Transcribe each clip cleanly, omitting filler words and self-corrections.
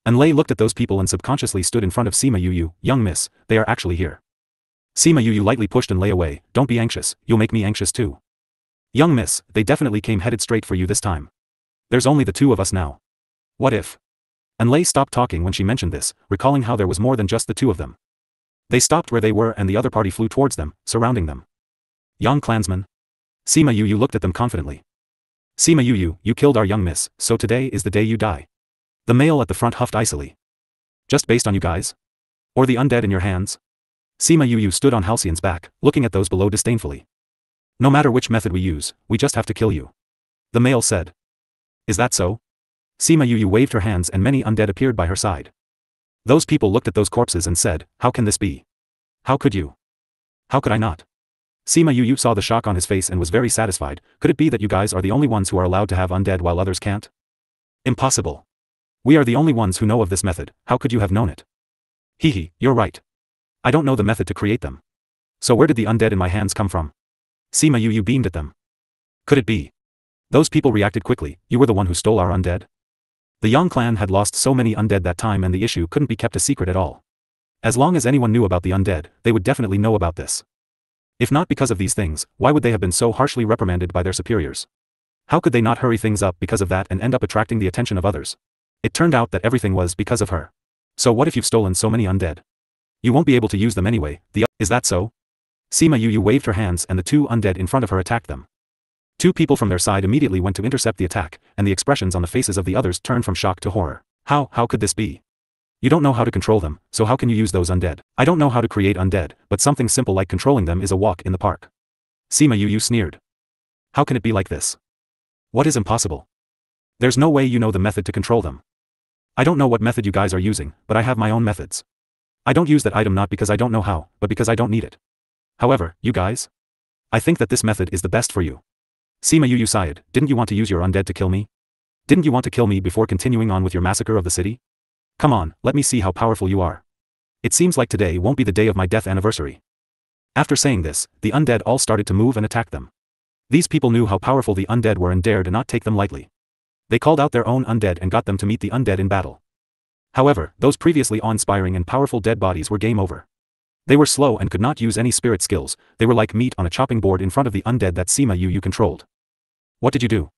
And Lei looked at those people and subconsciously stood in front of Sima Yu. Young miss, they are actually here. Sima Yu lightly pushed and Lei away. Don't be anxious, you'll make me anxious too. Young miss, they definitely came headed straight for you this time. There's only the two of us now. What if? And Lei stopped talking when she mentioned this, recalling how there was more than just the two of them. They stopped where they were and the other party flew towards them, surrounding them. Young clansman. Sima Yu looked at them confidently. Sima Yu, you killed our young miss, so today is the day you die. The male at the front huffed icily. Just based on you guys? Or the undead in your hands? Sima Yu stood on Halcyon's back, looking at those below disdainfully. No matter which method we use, we just have to kill you. The male said. Is that so? Sima Yu waved her hands and many undead appeared by her side. Those people looked at those corpses and said, how can this be? How could you? How could I not? Sima Yu saw the shock on his face and was very satisfied. Could it be that you guys are the only ones who are allowed to have undead while others can't? Impossible. We are the only ones who know of this method, how could you have known it? Hehe, you're right. I don't know the method to create them. So where did the undead in my hands come from? Sima Yu beamed at them. Could it be? Those people reacted quickly. You were the one who stole our undead? The Yang clan had lost so many undead that time and the issue couldn't be kept a secret at all. As long as anyone knew about the undead, they would definitely know about this. If not because of these things, why would they have been so harshly reprimanded by their superiors? How could they not hurry things up because of that and end up attracting the attention of others? It turned out that everything was because of her. So what if you've stolen so many undead? You won't be able to use them anyway, is that so? Sima Yu waved her hands and the two undead in front of her attacked them. Two people from their side immediately went to intercept the attack, and the expressions on the faces of the others turned from shock to horror. How could this be? You don't know how to control them, so how can you use those undead? I don't know how to create undead, but something simple like controlling them is a walk in the park. Sima Yu sneered. How can it be like this? What is impossible? There's no way you know the method to control them. I don't know what method you guys are using, but I have my own methods. I don't use that item not because I don't know how, but because I don't need it. However, you guys? I think that this method is the best for you. Sima Yu sighed, didn't you want to use your undead to kill me? Didn't you want to kill me before continuing on with your massacre of the city? Come on, let me see how powerful you are. It seems like today won't be the day of my death anniversary. After saying this, the undead all started to move and attack them. These people knew how powerful the undead were and dared not take them lightly. They called out their own undead and got them to meet the undead in battle. However, those previously awe-inspiring and powerful dead bodies were game over. They were slow and could not use any spirit skills, they were like meat on a chopping board in front of the undead that Sima Yu controlled. What did you do?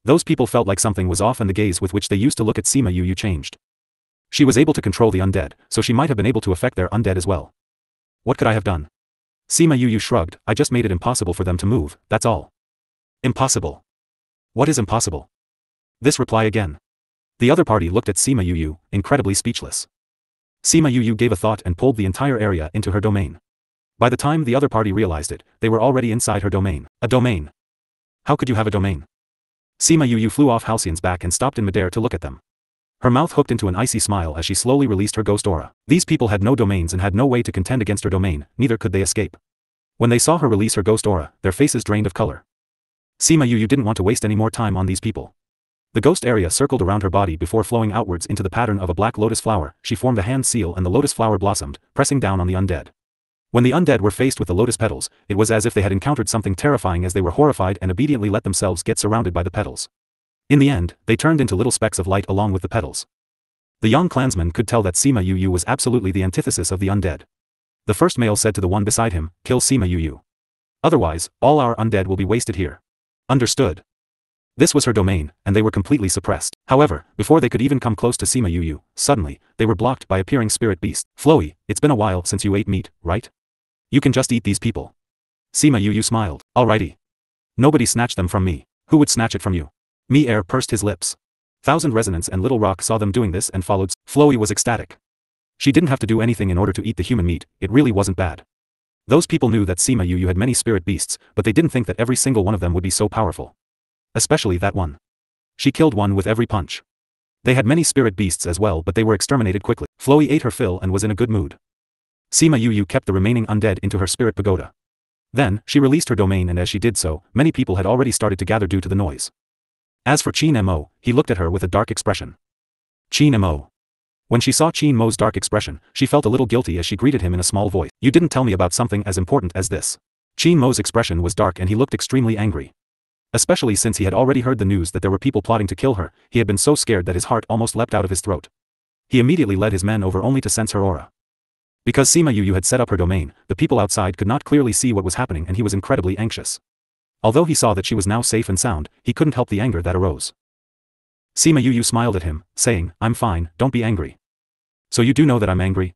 Those people felt like something was off and the gaze with which they used to look at Sima Yu changed. She was able to control the undead, so she might have been able to affect their undead as well. What could I have done? Sima Yu shrugged, I just made it impossible for them to move, that's all. Impossible. What is impossible? This reply again. The other party looked at Sima Yu, incredibly speechless. Sima Yu gave a thought and pulled the entire area into her domain. By the time the other party realized it, they were already inside her domain. A domain. How could you have a domain? Sima Yu flew off Halcyon's back and stopped in midair to look at them. Her mouth hooked into an icy smile as she slowly released her ghost aura. These people had no domains and had no way to contend against her domain, neither could they escape. When they saw her release her ghost aura, their faces drained of color. Sima Yu didn't want to waste any more time on these people. The ghost area circled around her body before flowing outwards into the pattern of a black lotus flower. She formed a hand seal and the lotus flower blossomed, pressing down on the undead. When the undead were faced with the lotus petals, it was as if they had encountered something terrifying as they were horrified and obediently let themselves get surrounded by the petals. In the end, they turned into little specks of light along with the petals. The young clansman could tell that Sima Yu was absolutely the antithesis of the undead. The first male said to the one beside him, kill Sima Yu. Otherwise, all our undead will be wasted here. Understood. This was her domain, and they were completely suppressed. However, before they could even come close to Sima Yu, suddenly, they were blocked by appearing spirit beast. Floey, it's been a while since you ate meat, right? You can just eat these people. Sima Yu smiled. Alrighty. Nobody snatched them from me. Who would snatch it from you? Mi-Er pursed his lips. Thousand Resonance and Little Rock saw them doing this and followed. Floey was ecstatic. She didn't have to do anything in order to eat the human meat, it really wasn't bad. Those people knew that Sima Yu had many spirit beasts, but they didn't think that every single one of them would be so powerful. Especially that one. She killed one with every punch. They had many spirit beasts as well, but they were exterminated quickly. Floey ate her fill and was in a good mood. Sima Yu kept the remaining undead into her spirit pagoda. Then, she released her domain, and as she did so, many people had already started to gather due to the noise. As for Qin Mo, he looked at her with a dark expression. Qin Mo. When she saw Qin Mo's dark expression, she felt a little guilty as she greeted him in a small voice. You didn't tell me about something as important as this. Qin Mo's expression was dark and he looked extremely angry. Especially since he had already heard the news that there were people plotting to kill her, he had been so scared that his heart almost leapt out of his throat. He immediately led his men over only to sense her aura. Because Sima Yu had set up her domain, the people outside could not clearly see what was happening and he was incredibly anxious. Although he saw that she was now safe and sound, he couldn't help the anger that arose. Sima Yu smiled at him, saying, "I'm fine, don't be angry." "So you do know that I'm angry?"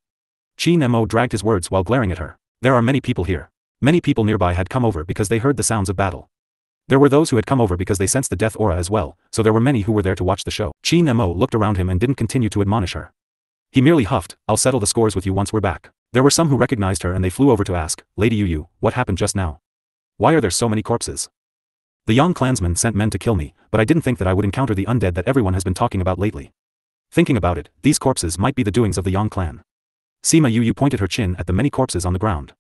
Qin Mo dragged his words while glaring at her. "There are many people here. Many people nearby had come over because they heard the sounds of battle. There were those who had come over because they sensed the death aura as well, so there were many who were there to watch the show." Qin Mo looked around him and didn't continue to admonish her. He merely huffed, "I'll settle the scores with you once we're back." There were some who recognized her and they flew over to ask, "Lady Yu, what happened just now? Why are there so many corpses?" "The Yang clansmen sent men to kill me, but I didn't think that I would encounter the undead that everyone has been talking about lately. Thinking about it, these corpses might be the doings of the Yang clan." Sima Yu pointed her chin at the many corpses on the ground.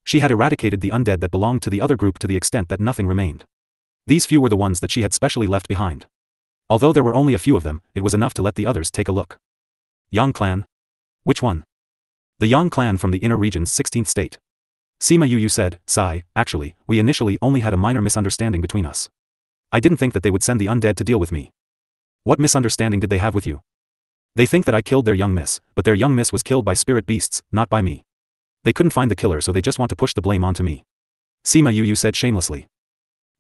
She had eradicated the undead that belonged to the other group to the extent that nothing remained. These few were the ones that she had specially left behind. Although there were only a few of them, it was enough to let the others take a look. "Yang clan? Which one?" "The Yang clan from the inner region's 16th state." Sima Yu said, "Sigh, actually, we initially only had a minor misunderstanding between us. I didn't think that they would send the undead to deal with me." "What misunderstanding did they have with you?" "They think that I killed their young miss, but their young miss was killed by spirit beasts, not by me. They couldn't find the killer so they just want to push the blame onto me." Sima Yu said shamelessly.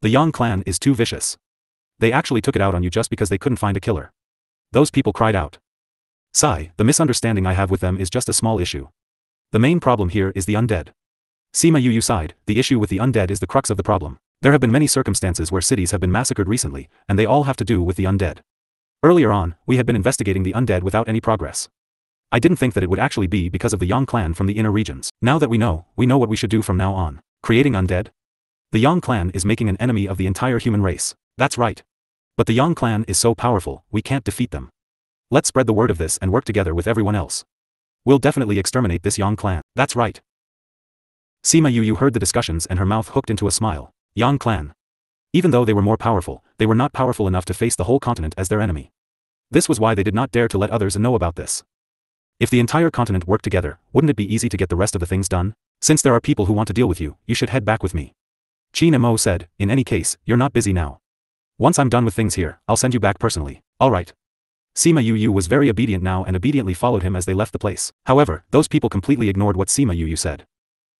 "The Yang clan is too vicious. They actually took it out on you just because they couldn't find a killer." Those people cried out. "Sigh, the misunderstanding I have with them is just a small issue. The main problem here is the undead." Sima Yu sighed, "The issue with the undead is the crux of the problem. There have been many circumstances where cities have been massacred recently, and they all have to do with the undead. Earlier on, we had been investigating the undead without any progress. I didn't think that it would actually be because of the Yang clan from the inner regions. Now that we know what we should do from now on. Creating undead? The Yang clan is making an enemy of the entire human race." "That's right. But the Yang clan is so powerful, we can't defeat them. Let's spread the word of this and work together with everyone else. We'll definitely exterminate this Yang clan." "That's right." Sima Yu heard the discussions and her mouth hooked into a smile. Yang clan. Even though they were more powerful, they were not powerful enough to face the whole continent as their enemy. This was why they did not dare to let others know about this. If the entire continent worked together, wouldn't it be easy to get the rest of the things done? "Since there are people who want to deal with you, you should head back with me." Qin Mo said, "In any case, you're not busy now. Once I'm done with things here, I'll send you back personally." "All right." Sima Yu was very obedient now and obediently followed him as they left the place. However, those people completely ignored what Sima Yu said.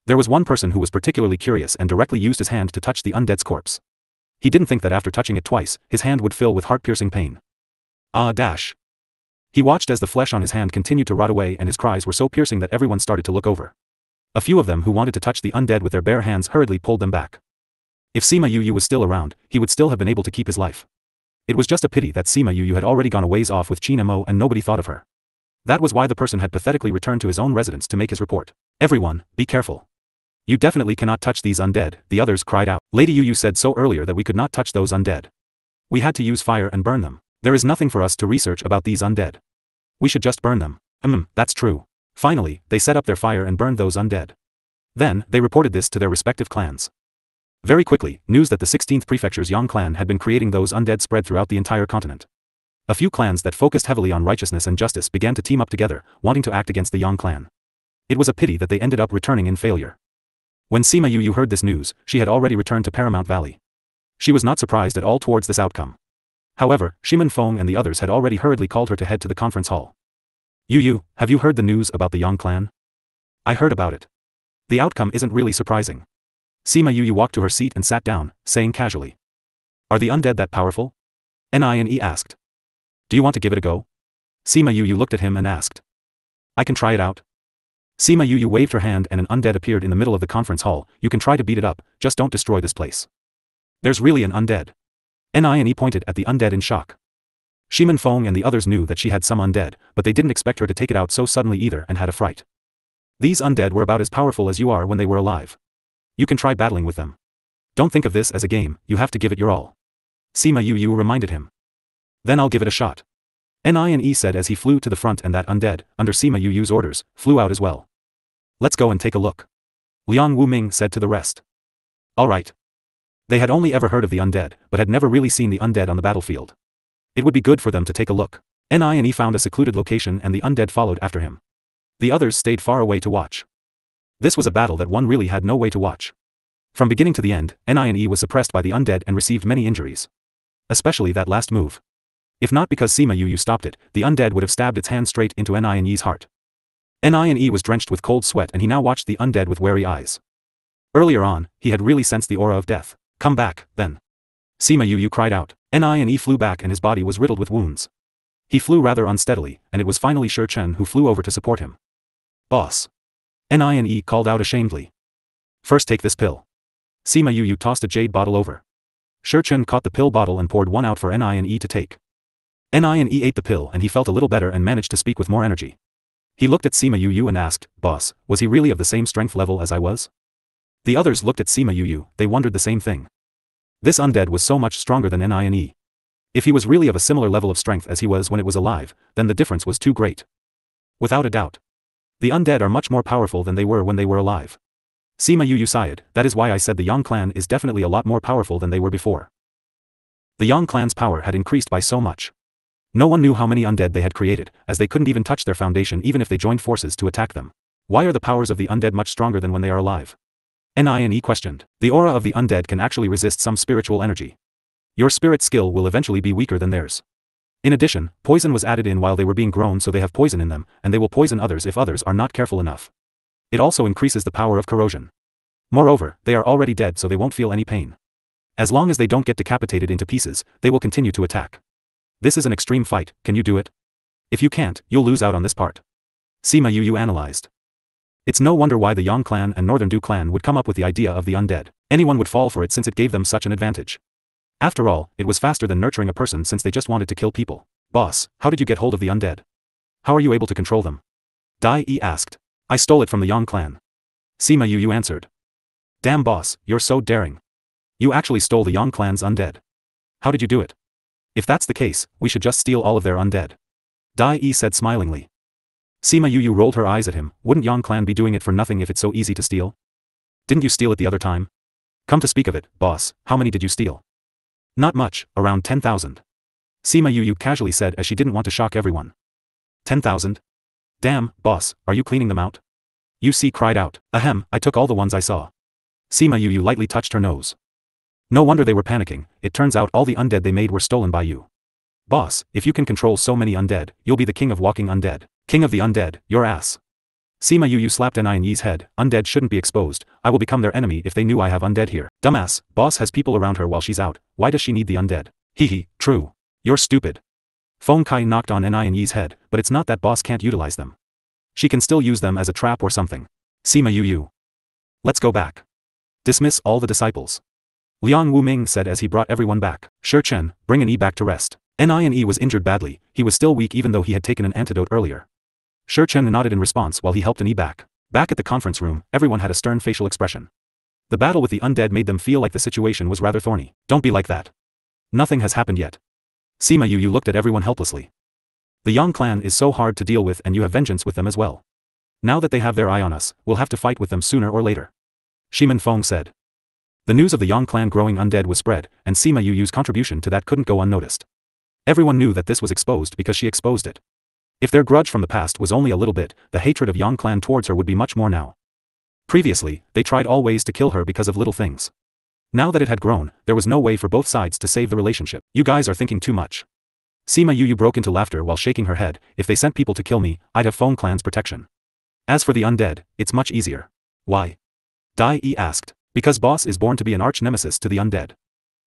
There was one person who was particularly curious and directly used his hand to touch the undead's corpse. He didn't think that after touching it twice, his hand would fill with heart-piercing pain. He watched as the flesh on his hand continued to rot away and his cries were so piercing that everyone started to look over. A few of them who wanted to touch the undead with their bare hands hurriedly pulled them back. If Sima Yu was still around, he would still have been able to keep his life. It was just a pity that Sima Yu had already gone a ways off with Qin Mo and nobody thought of her. That was why the person had pathetically returned to his own residence to make his report. "Everyone, be careful. You definitely cannot touch these undead," the others cried out. "Lady Yu said so earlier that we could not touch those undead. We had to use fire and burn them. There is nothing for us to research about these undead. We should just burn them." That's true." Finally, they set up their fire and burned those undead. Then, they reported this to their respective clans. Very quickly, news that the 16th prefecture's Yang clan had been creating those undead spread throughout the entire continent. A few clans that focused heavily on righteousness and justice began to team up together, wanting to act against the Yang clan. It was a pity that they ended up returning in failure. When Sima Yu heard this news, she had already returned to Paramount Valley. She was not surprised at all towards this outcome. However, Shimen Feng and the others had already hurriedly called her to head to the conference hall. "Yu, have you heard the news about the Yang clan?" "I heard about it. The outcome isn't really surprising." Sima Yu walked to her seat and sat down, saying casually. "Are the undead that powerful?" Nie asked. "Do you want to give it a go?" Sima Yu looked at him and asked. "I can try it out." Sima Yu waved her hand and an undead appeared in the middle of the conference hall. "You can try to beat it up, just don't destroy this place." "There's really an undead." Nie pointed at the undead in shock. Shimen Feng and the others knew that she had some undead, but they didn't expect her to take it out so suddenly either and had a fright. "These undead were about as powerful as you are when they were alive. You can try battling with them. Don't think of this as a game, you have to give it your all." Sima Yu reminded him. "Then I'll give it a shot." Nie said as he flew to the front and that undead, under Sima Yu's orders, flew out as well. "Let's go and take a look," Liang Wuming said to the rest. "All right." They had only ever heard of the undead, but had never really seen the undead on the battlefield. It would be good for them to take a look. Nie found a secluded location and the undead followed after him. The others stayed far away to watch. This was a battle that one really had no way to watch. From beginning to the end, Nie was suppressed by the undead and received many injuries. Especially that last move. If not because Sima Yu stopped it, the undead would have stabbed its hand straight into Nie heart. Nie was drenched with cold sweat and he now watched the undead with wary eyes. Earlier on, he had really sensed the aura of death. Come back, then. Sima Yu cried out. Nie flew back and his body was riddled with wounds. He flew rather unsteadily, and it was finally Shi Chen who flew over to support him. Boss. Nie called out ashamedly. First take this pill. Sima Yu tossed a jade bottle over. Shi Chen caught the pill bottle and poured one out for Nie to take. Nie ate the pill and he felt a little better and managed to speak with more energy. He looked at Sima Yu and asked, Boss, was he really of the same strength level as I was? The others looked at Sima Yu, they wondered the same thing. This undead was so much stronger than Nie. If he was really of a similar level of strength as he was when it was alive, then the difference was too great. Without a doubt. The undead are much more powerful than they were when they were alive. Sima Yu sighed, that is why I said the Yang clan is definitely a lot more powerful than they were before. The Yang clan's power had increased by so much. No one knew how many undead they had created, as they couldn't even touch their foundation even if they joined forces to attack them. Why are the powers of the undead much stronger than when they are alive? Nie questioned. The aura of the undead can actually resist some spiritual energy. Your spirit skill will eventually be weaker than theirs. In addition, poison was added in while they were being grown, so they have poison in them, and they will poison others if others are not careful enough. It also increases the power of corrosion. Moreover, they are already dead so they won't feel any pain. As long as they don't get decapitated into pieces, they will continue to attack. This is an extreme fight, can you do it? If you can't, you'll lose out on this part. Sima Yu analyzed. It's no wonder why the Yang clan and Northern Du clan would come up with the idea of the undead. Anyone would fall for it since it gave them such an advantage. After all, it was faster than nurturing a person since they just wanted to kill people. Boss, how did you get hold of the undead? How are you able to control them? Dai Yi asked. I stole it from the Yang clan. Sima Yu answered. Damn boss, you're so daring. You actually stole the Yang clan's undead. How did you do it? If that's the case, we should just steal all of their undead. Dai Yi said smilingly. Sima Yu rolled her eyes at him, wouldn't Yang clan be doing it for nothing if it's so easy to steal? Didn't you steal it the other time? Come to speak of it, boss, how many did you steal? Not much, around 10,000. Sima Yu casually said as she didn't want to shock everyone. 10,000? Damn, boss, are you cleaning them out? Yu Si cried out. Ahem, I took all the ones I saw. Sima Yu lightly touched her nose. No wonder they were panicking, it turns out all the undead they made were stolen by you. Boss, if you can control so many undead, you'll be the king of walking undead. King of the undead, your ass. Sima Yu slapped Nie's head, undead shouldn't be exposed, I will become their enemy if they knew I have undead here. Dumbass, boss has people around her while she's out, why does she need the undead? Hehe, true. You're stupid. Feng Kai knocked on Nie's head, but it's not that boss can't utilize them. She can still use them as a trap or something. Sima Yu. Let's go back. Dismiss all the disciples. Liang Wuming said as he brought everyone back. Shi Chen, bring Yi back to rest. Nie was injured badly, he was still weak even though he had taken an antidote earlier. Shi Chen nodded in response while he helped Yi back. Back at the conference room, everyone had a stern facial expression. The battle with the undead made them feel like the situation was rather thorny. Don't be like that. Nothing has happened yet. Sima Yu looked at everyone helplessly. The Yang clan is so hard to deal with and you have vengeance with them as well. Now that they have their eye on us, we'll have to fight with them sooner or later. Shiman Feng said. The news of the Yang clan growing undead was spread, and Sima Yu's contribution to that couldn't go unnoticed. Everyone knew that this was exposed because she exposed it. If their grudge from the past was only a little bit, the hatred of Yang clan towards her would be much more now. Previously, they tried all ways to kill her because of little things. Now that it had grown, there was no way for both sides to save the relationship. You guys are thinking too much. Sima Yu broke into laughter while shaking her head, if they sent people to kill me, I'd have Feng clan's protection. As for the undead, it's much easier. Why? Dai Yi asked. Because boss is born to be an arch-nemesis to the undead.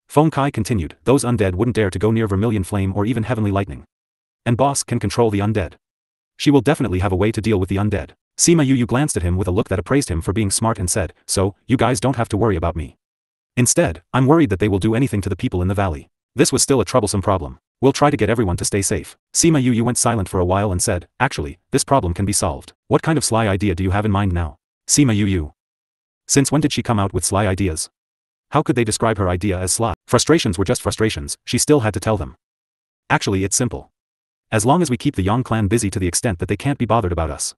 Feng Kai continued, those undead wouldn't dare to go near Vermilion Flame or even Heavenly Lightning. And boss can control the undead. She will definitely have a way to deal with the undead. Sima Yu glanced at him with a look that appraised him for being smart and said, so, you guys don't have to worry about me. Instead, I'm worried that they will do anything to the people in the valley. This was still a troublesome problem. We'll try to get everyone to stay safe. Sima Yu went silent for a while and said, actually, this problem can be solved. What kind of sly idea do you have in mind now? Sima Yu. Since when did she come out with sly ideas? How could they describe her idea as sly? Frustrations were just frustrations, she still had to tell them. Actually it's simple. As long as we keep the Yang clan busy to the extent that they can't be bothered about us.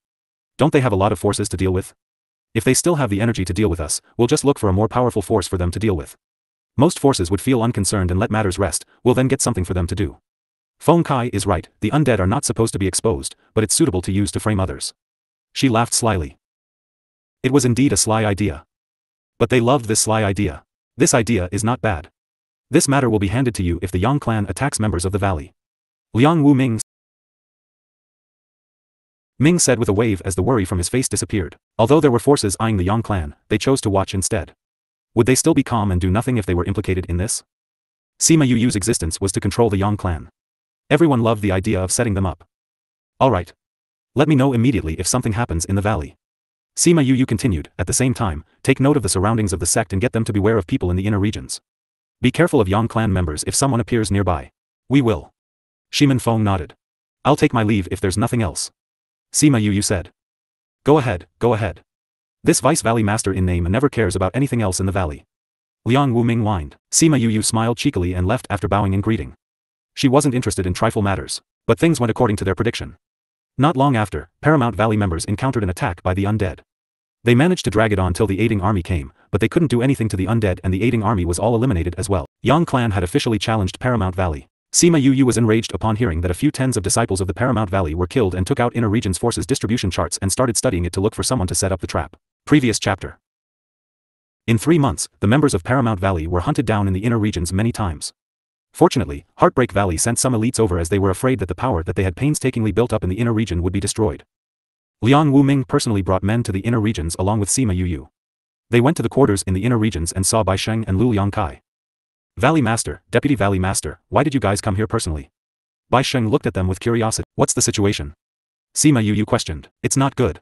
Don't they have a lot of forces to deal with? If they still have the energy to deal with us, we'll just look for a more powerful force for them to deal with. Most forces would feel unconcerned and let matters rest, we'll then get something for them to do. Feng Kai is right, the undead are not supposed to be exposed, but it's suitable to use to frame others. She laughed slyly. It was indeed a sly idea. But they loved this sly idea. This idea is not bad. This matter will be handed to you if the Yang clan attacks members of the valley. Liang Wu Ming said with a wave as the worry from his face disappeared. Although there were forces eyeing the Yang clan, they chose to watch instead. Would they still be calm and do nothing if they were implicated in this? Sima Yu's existence was to control the Yang clan. Everyone loved the idea of setting them up. Alright. Let me know immediately if something happens in the valley. Sima Yu continued, at the same time, take note of the surroundings of the sect and get them to beware of people in the inner regions. Be careful of Yang clan members if someone appears nearby. We will. Shimin Feng nodded. I'll take my leave if there's nothing else. Sima Yu said. Go ahead, go ahead. This Vice Valley Master in name never cares about anything else in the valley. Liang Wu Ming whined. Sima Yu smiled cheekily and left after bowing in greeting. She wasn't interested in trifle matters. But things went according to their prediction. Not long after, Paramount Valley members encountered an attack by the undead. They managed to drag it on till the aiding army came, but they couldn't do anything to the undead and the aiding army was all eliminated as well. Yang clan had officially challenged Paramount Valley. Sima Yu was enraged upon hearing that a few tens of disciples of the Paramount Valley were killed and took out Inner Region's forces distribution charts and started studying it to look for someone to set up the trap. Previous chapter. In 3 months, the members of Paramount Valley were hunted down in the Inner Regions many times. Fortunately, Heartbreak Valley sent some elites over as they were afraid that the power that they had painstakingly built up in the Inner Region would be destroyed. Liang Wu Ming personally brought men to the Inner Regions along with Sima Yu. They went to the quarters in the Inner Regions and saw Bai Sheng and Lu Yangkai. Valley Master, Deputy Valley Master, why did you guys come here personally? Bai Sheng looked at them with curiosity. What's the situation? Sima Yu questioned. It's not good.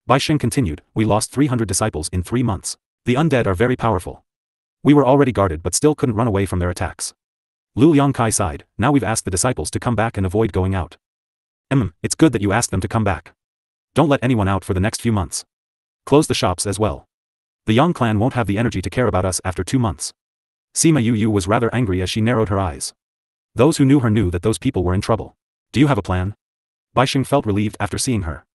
Bai Sheng continued, we lost 300 disciples in 3 months. The undead are very powerful. We were already guarded but still couldn't run away from their attacks. Lu Yangkai sighed, now we've asked the disciples to come back and avoid going out. It's good that you asked them to come back. Don't let anyone out for the next few months. Close the shops as well. The Yang clan won't have the energy to care about us after 2 months. Sima Yu was rather angry as she narrowed her eyes. Those who knew her knew that those people were in trouble. Do you have a plan? Bai Sheng felt relieved after seeing her.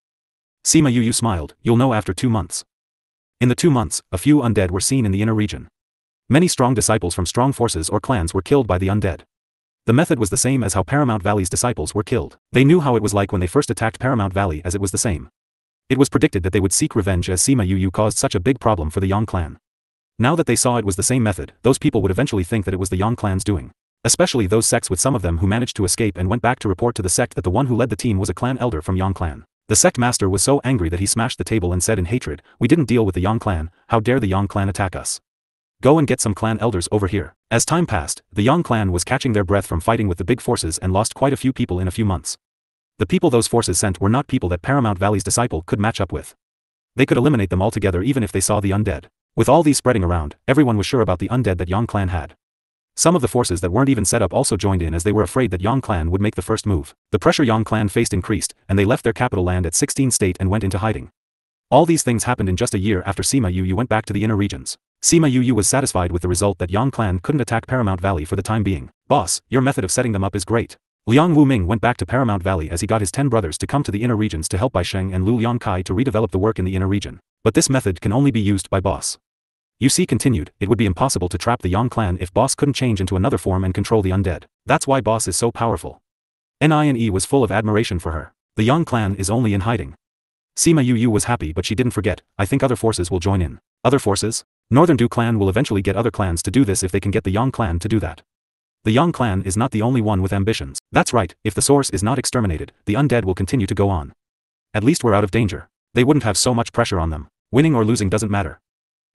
Sima Yu smiled, you'll know after 2 months. In the 2 months, a few undead were seen in the inner region. Many strong disciples from strong forces or clans were killed by the undead. The method was the same as how Paramount Valley's disciples were killed. They knew how it was like when they first attacked Paramount Valley as it was the same. It was predicted that they would seek revenge as Sima Yu caused such a big problem for the Yang clan. Now that they saw it was the same method, those people would eventually think that it was the Yang clan's doing. Especially those sects with some of them who managed to escape and went back to report to the sect that the one who led the team was a clan elder from Yang clan. The sect master was so angry that he smashed the table and said in hatred, we didn't deal with the Yang clan, how dare the Yang clan attack us? Go and get some clan elders over here. As time passed, the Yang clan was catching their breath from fighting with the big forces and lost quite a few people in a few months. The people those forces sent were not people that Paramount Valley's disciple could match up with. They could eliminate them altogether even if they saw the undead. With all these spreading around, everyone was sure about the undead that Yang clan had. Some of the forces that weren't even set up also joined in as they were afraid that Yang clan would make the first move. The pressure Yang clan faced increased, and they left their capital land at 16 State and went into hiding. All these things happened in just a year after Sima Yu went back to the inner regions. Sima Yu was satisfied with the result that Yang clan couldn't attack Paramount Valley for the time being. Boss, your method of setting them up is great. Liang Wu Ming went back to Paramount Valley as he got his 10 brothers to come to the inner regions to help Bai Sheng and Lu Yangkai to redevelop the work in the inner region. But this method can only be used by boss. You see continued, it would be impossible to trap the Yang clan if boss couldn't change into another form and control the undead. That's why boss is so powerful. Nie was full of admiration for her. The Yang clan is only in hiding. Sima Yu was happy but she didn't forget, I think other forces will join in. Other forces? Northern Du clan will eventually get other clans to do this if they can get the Yang clan to do that. The Yang clan is not the only one with ambitions. That's right, if the source is not exterminated, the undead will continue to go on. At least we're out of danger. They wouldn't have so much pressure on them. Winning or losing doesn't matter.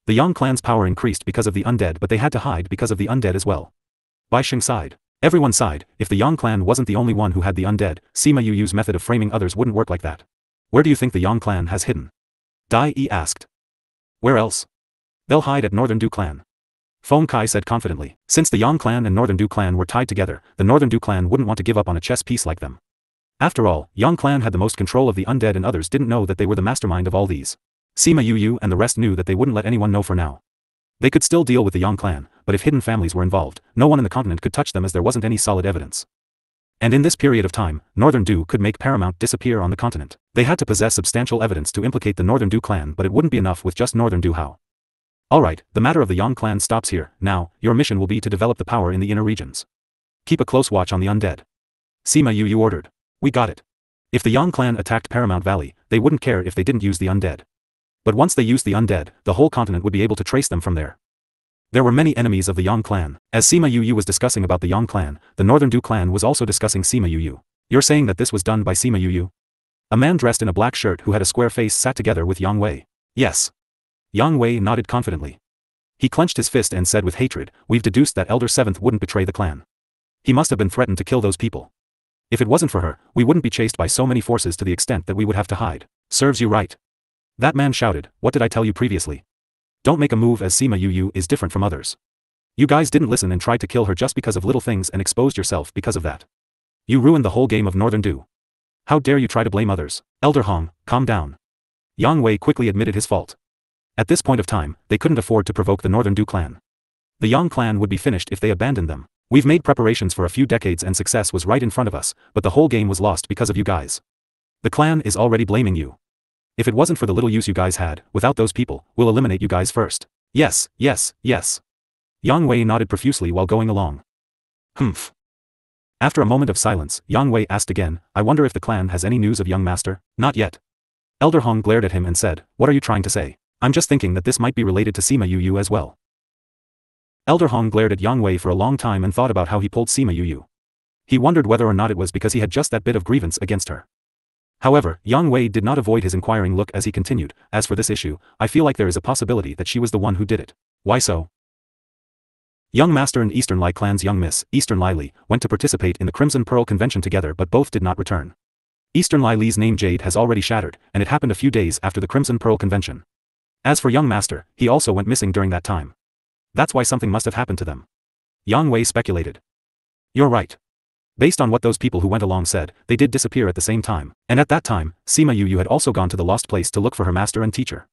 The Yang clan's power increased because of the undead but they had to hide because of the undead as well. Bai Sheng sighed. Everyone sighed, if the Yang clan wasn't the only one who had the undead, Sima Yu's method of framing others wouldn't work like that. Where do you think the Yang clan has hidden? Dai Yi asked. Where else? They'll hide at Northern Du clan. Feng Kai said confidently. Since the Yang clan and Northern Du clan were tied together, the Northern Du clan wouldn't want to give up on a chess piece like them. After all, Yang clan had the most control of the undead and others didn't know that they were the mastermind of all these. Sima Yu and the rest knew that they wouldn't let anyone know for now. They could still deal with the Yang clan, but if hidden families were involved, no one in the continent could touch them as there wasn't any solid evidence. And in this period of time, Northern Du could make Paramount disappear on the continent. They had to possess substantial evidence to implicate the Northern Du clan but it wouldn't be enough with just Northern Du how. Alright, the matter of the Yang clan stops here. Now, your mission will be to develop the power in the inner regions. Keep a close watch on the undead. Sima Yu ordered. We got it. If the Yang clan attacked Paramount Valley, they wouldn't care if they didn't use the undead. But once they used the undead, the whole continent would be able to trace them from there. There were many enemies of the Yang clan. As Sima Yu was discussing about the Yang clan, the Northern Du clan was also discussing Sima Yu. You're saying that this was done by Sima Yu? A man dressed in a black shirt who had a square face sat together with Yang Wei. Yes. Yang Wei nodded confidently. He clenched his fist and said with hatred, we've deduced that Elder Seventh wouldn't betray the clan. He must have been threatened to kill those people. If it wasn't for her, we wouldn't be chased by so many forces to the extent that we would have to hide. Serves you right. That man shouted, what did I tell you previously? Don't make a move, as Sima Yu is different from others. You guys didn't listen and tried to kill her just because of little things and exposed yourself because of that. You ruined the whole game of Northern Du. How dare you try to blame others? Elder Hong, calm down. Yang Wei quickly admitted his fault. At this point of time, they couldn't afford to provoke the Northern Du clan. The Yang clan would be finished if they abandoned them. We've made preparations for a few decades and success was right in front of us, but the whole game was lost because of you guys. The clan is already blaming you. If it wasn't for the little use you guys had, without those people, we'll eliminate you guys first. Yes, yes, yes. Yang Wei nodded profusely while going along. Humph. After a moment of silence, Yang Wei asked again, I wonder if the clan has any news of young master? Not yet. Elder Hong glared at him and said, what are you trying to say? I'm just thinking that this might be related to Sima Yu as well. Elder Hong glared at Yang Wei for a long time and thought about how he pulled Sima Yu. He wondered whether or not it was because he had just that bit of grievance against her. However, Yang Wei did not avoid his inquiring look as he continued, as for this issue, I feel like there is a possibility that she was the one who did it. Why so? Young Master and Eastern Lai clan's young Miss, Eastern Lai Li, went to participate in the Crimson Pearl convention together but both did not return. Eastern Lai Li's name Jade has already shattered, and it happened a few days after the Crimson Pearl convention. As for Young Master, he also went missing during that time. That's why something must have happened to them. Yang Wei speculated. You're right. Based on what those people who went along said, they did disappear at the same time, and at that time, Sima Yu had also gone to the lost place to look for her master and teacher.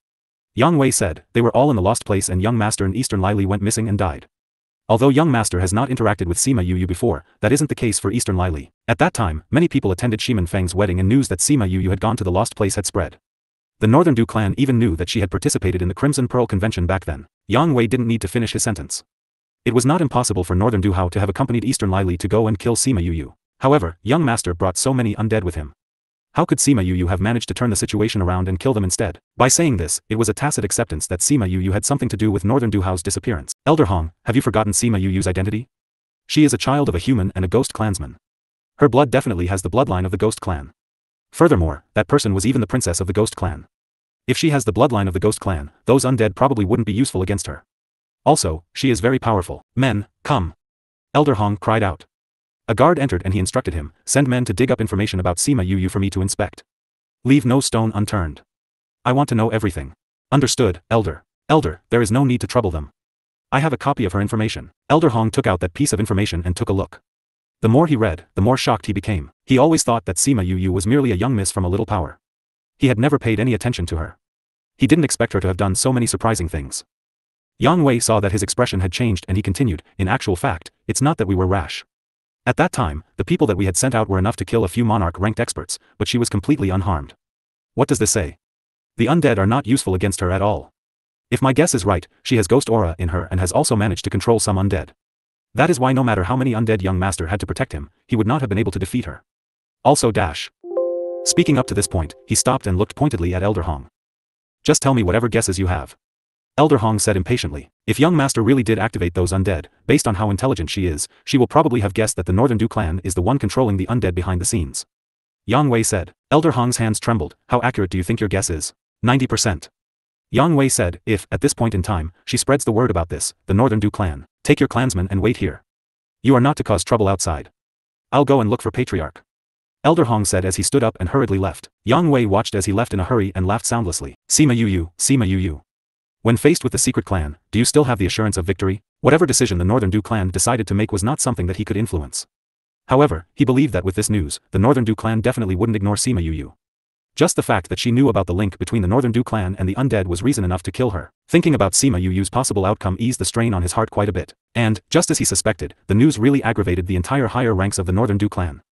Yang Wei said, they were all in the lost place and young master and Eastern Lai Li went missing and died. Although young master has not interacted with Sima Yu before, that isn't the case for Eastern Lai Li. At that time, many people attended Shiman Feng's wedding and news that Sima Yu had gone to the lost place had spread. The Northern Du clan even knew that she had participated in the Crimson Pearl convention back then. Yang Wei didn't need to finish his sentence. It was not impossible for Northern Du Hao to have accompanied Eastern Lai Li to go and kill Sima Yu. However, young master brought so many undead with him. How could Sima Yu have managed to turn the situation around and kill them instead? By saying this, it was a tacit acceptance that Sima Yu had something to do with Northern Du Hao's disappearance. Elder Hong, have you forgotten Sima Yu's identity? She is a child of a human and a ghost clansman. Her blood definitely has the bloodline of the ghost clan. Furthermore, that person was even the princess of the ghost clan. If she has the bloodline of the ghost clan, those undead probably wouldn't be useful against her. Also, she is very powerful. Men, come. Elder Hong cried out. A guard entered and he instructed him, send men to dig up information about Sima Yu for me to inspect. Leave no stone unturned. I want to know everything. Understood, Elder. Elder, there is no need to trouble them. I have a copy of her information. Elder Hong took out that piece of information and took a look. The more he read, the more shocked he became. He always thought that Sima Yu was merely a young miss from a little power. He had never paid any attention to her. He didn't expect her to have done so many surprising things. Yang Wei saw that his expression had changed and he continued, in actual fact, it's not that we were rash. At that time, the people that we had sent out were enough to kill a few monarch-ranked experts, but she was completely unharmed. What does this say? The undead are not useful against her at all. If my guess is right, she has ghost aura in her and has also managed to control some undead. That is why no matter how many undead young master had to protect him, he would not have been able to defeat her. Also dash. Speaking up to this point, he stopped and looked pointedly at Elder Hong. Just tell me whatever guesses you have. Elder Hong said impatiently, if young master really did activate those undead, based on how intelligent she is, she will probably have guessed that the Northern Du clan is the one controlling the undead behind the scenes. Yang Wei said. Elder Hong's hands trembled, how accurate do you think your guess is? 90%. Yang Wei said, if, at this point in time, she spreads the word about this, the Northern Du clan, take your clansmen and wait here. You are not to cause trouble outside. I'll go and look for Patriarch. Elder Hong said as he stood up and hurriedly left. Yang Wei watched as he left in a hurry and laughed soundlessly. Sima Yu, Sima Yu. When faced with the secret clan, do you still have the assurance of victory? Whatever decision the Northern Du clan decided to make was not something that he could influence. However, he believed that with this news, the Northern Du clan definitely wouldn't ignore Sima Yu. Just the fact that she knew about the link between the Northern Du clan and the undead was reason enough to kill her. Thinking about Sima Yu's possible outcome eased the strain on his heart quite a bit. And, just as he suspected, the news really aggravated the entire higher ranks of the Northern Du clan.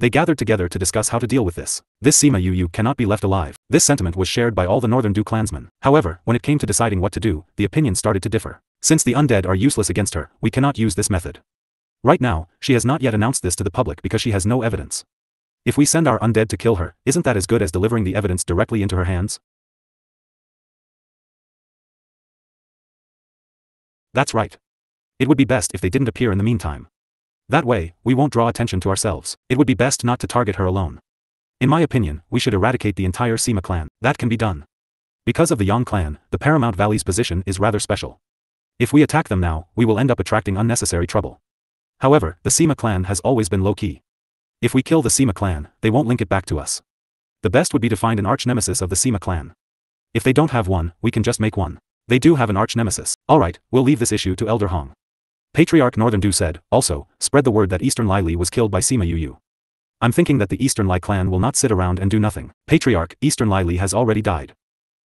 They gathered together to discuss how to deal with this. This Sima Yu cannot be left alive. This sentiment was shared by all the Northern Du clansmen. However, when it came to deciding what to do, the opinions started to differ. Since the undead are useless against her, we cannot use this method. Right now, she has not yet announced this to the public because she has no evidence. If we send our undead to kill her, isn't that as good as delivering the evidence directly into her hands? That's right. It would be best if they didn't appear in the meantime. That way, we won't draw attention to ourselves. It would be best not to target her alone. In my opinion, we should eradicate the entire Sima clan. That can be done. Because of the Yang clan, the Paramount Valley's position is rather special. If we attack them now, we will end up attracting unnecessary trouble. However, the Sima clan has always been low-key. If we kill the Sima clan, they won't link it back to us. The best would be to find an arch-nemesis of the Sima clan. If they don't have one, we can just make one. They do have an arch-nemesis. Alright, we'll leave this issue to Elder Hong. Patriarch Northern Du said, also, spread the word that Eastern Li was killed by Sima Yu. I'm thinking that the Eastern Li clan will not sit around and do nothing. Patriarch, Eastern Li has already died.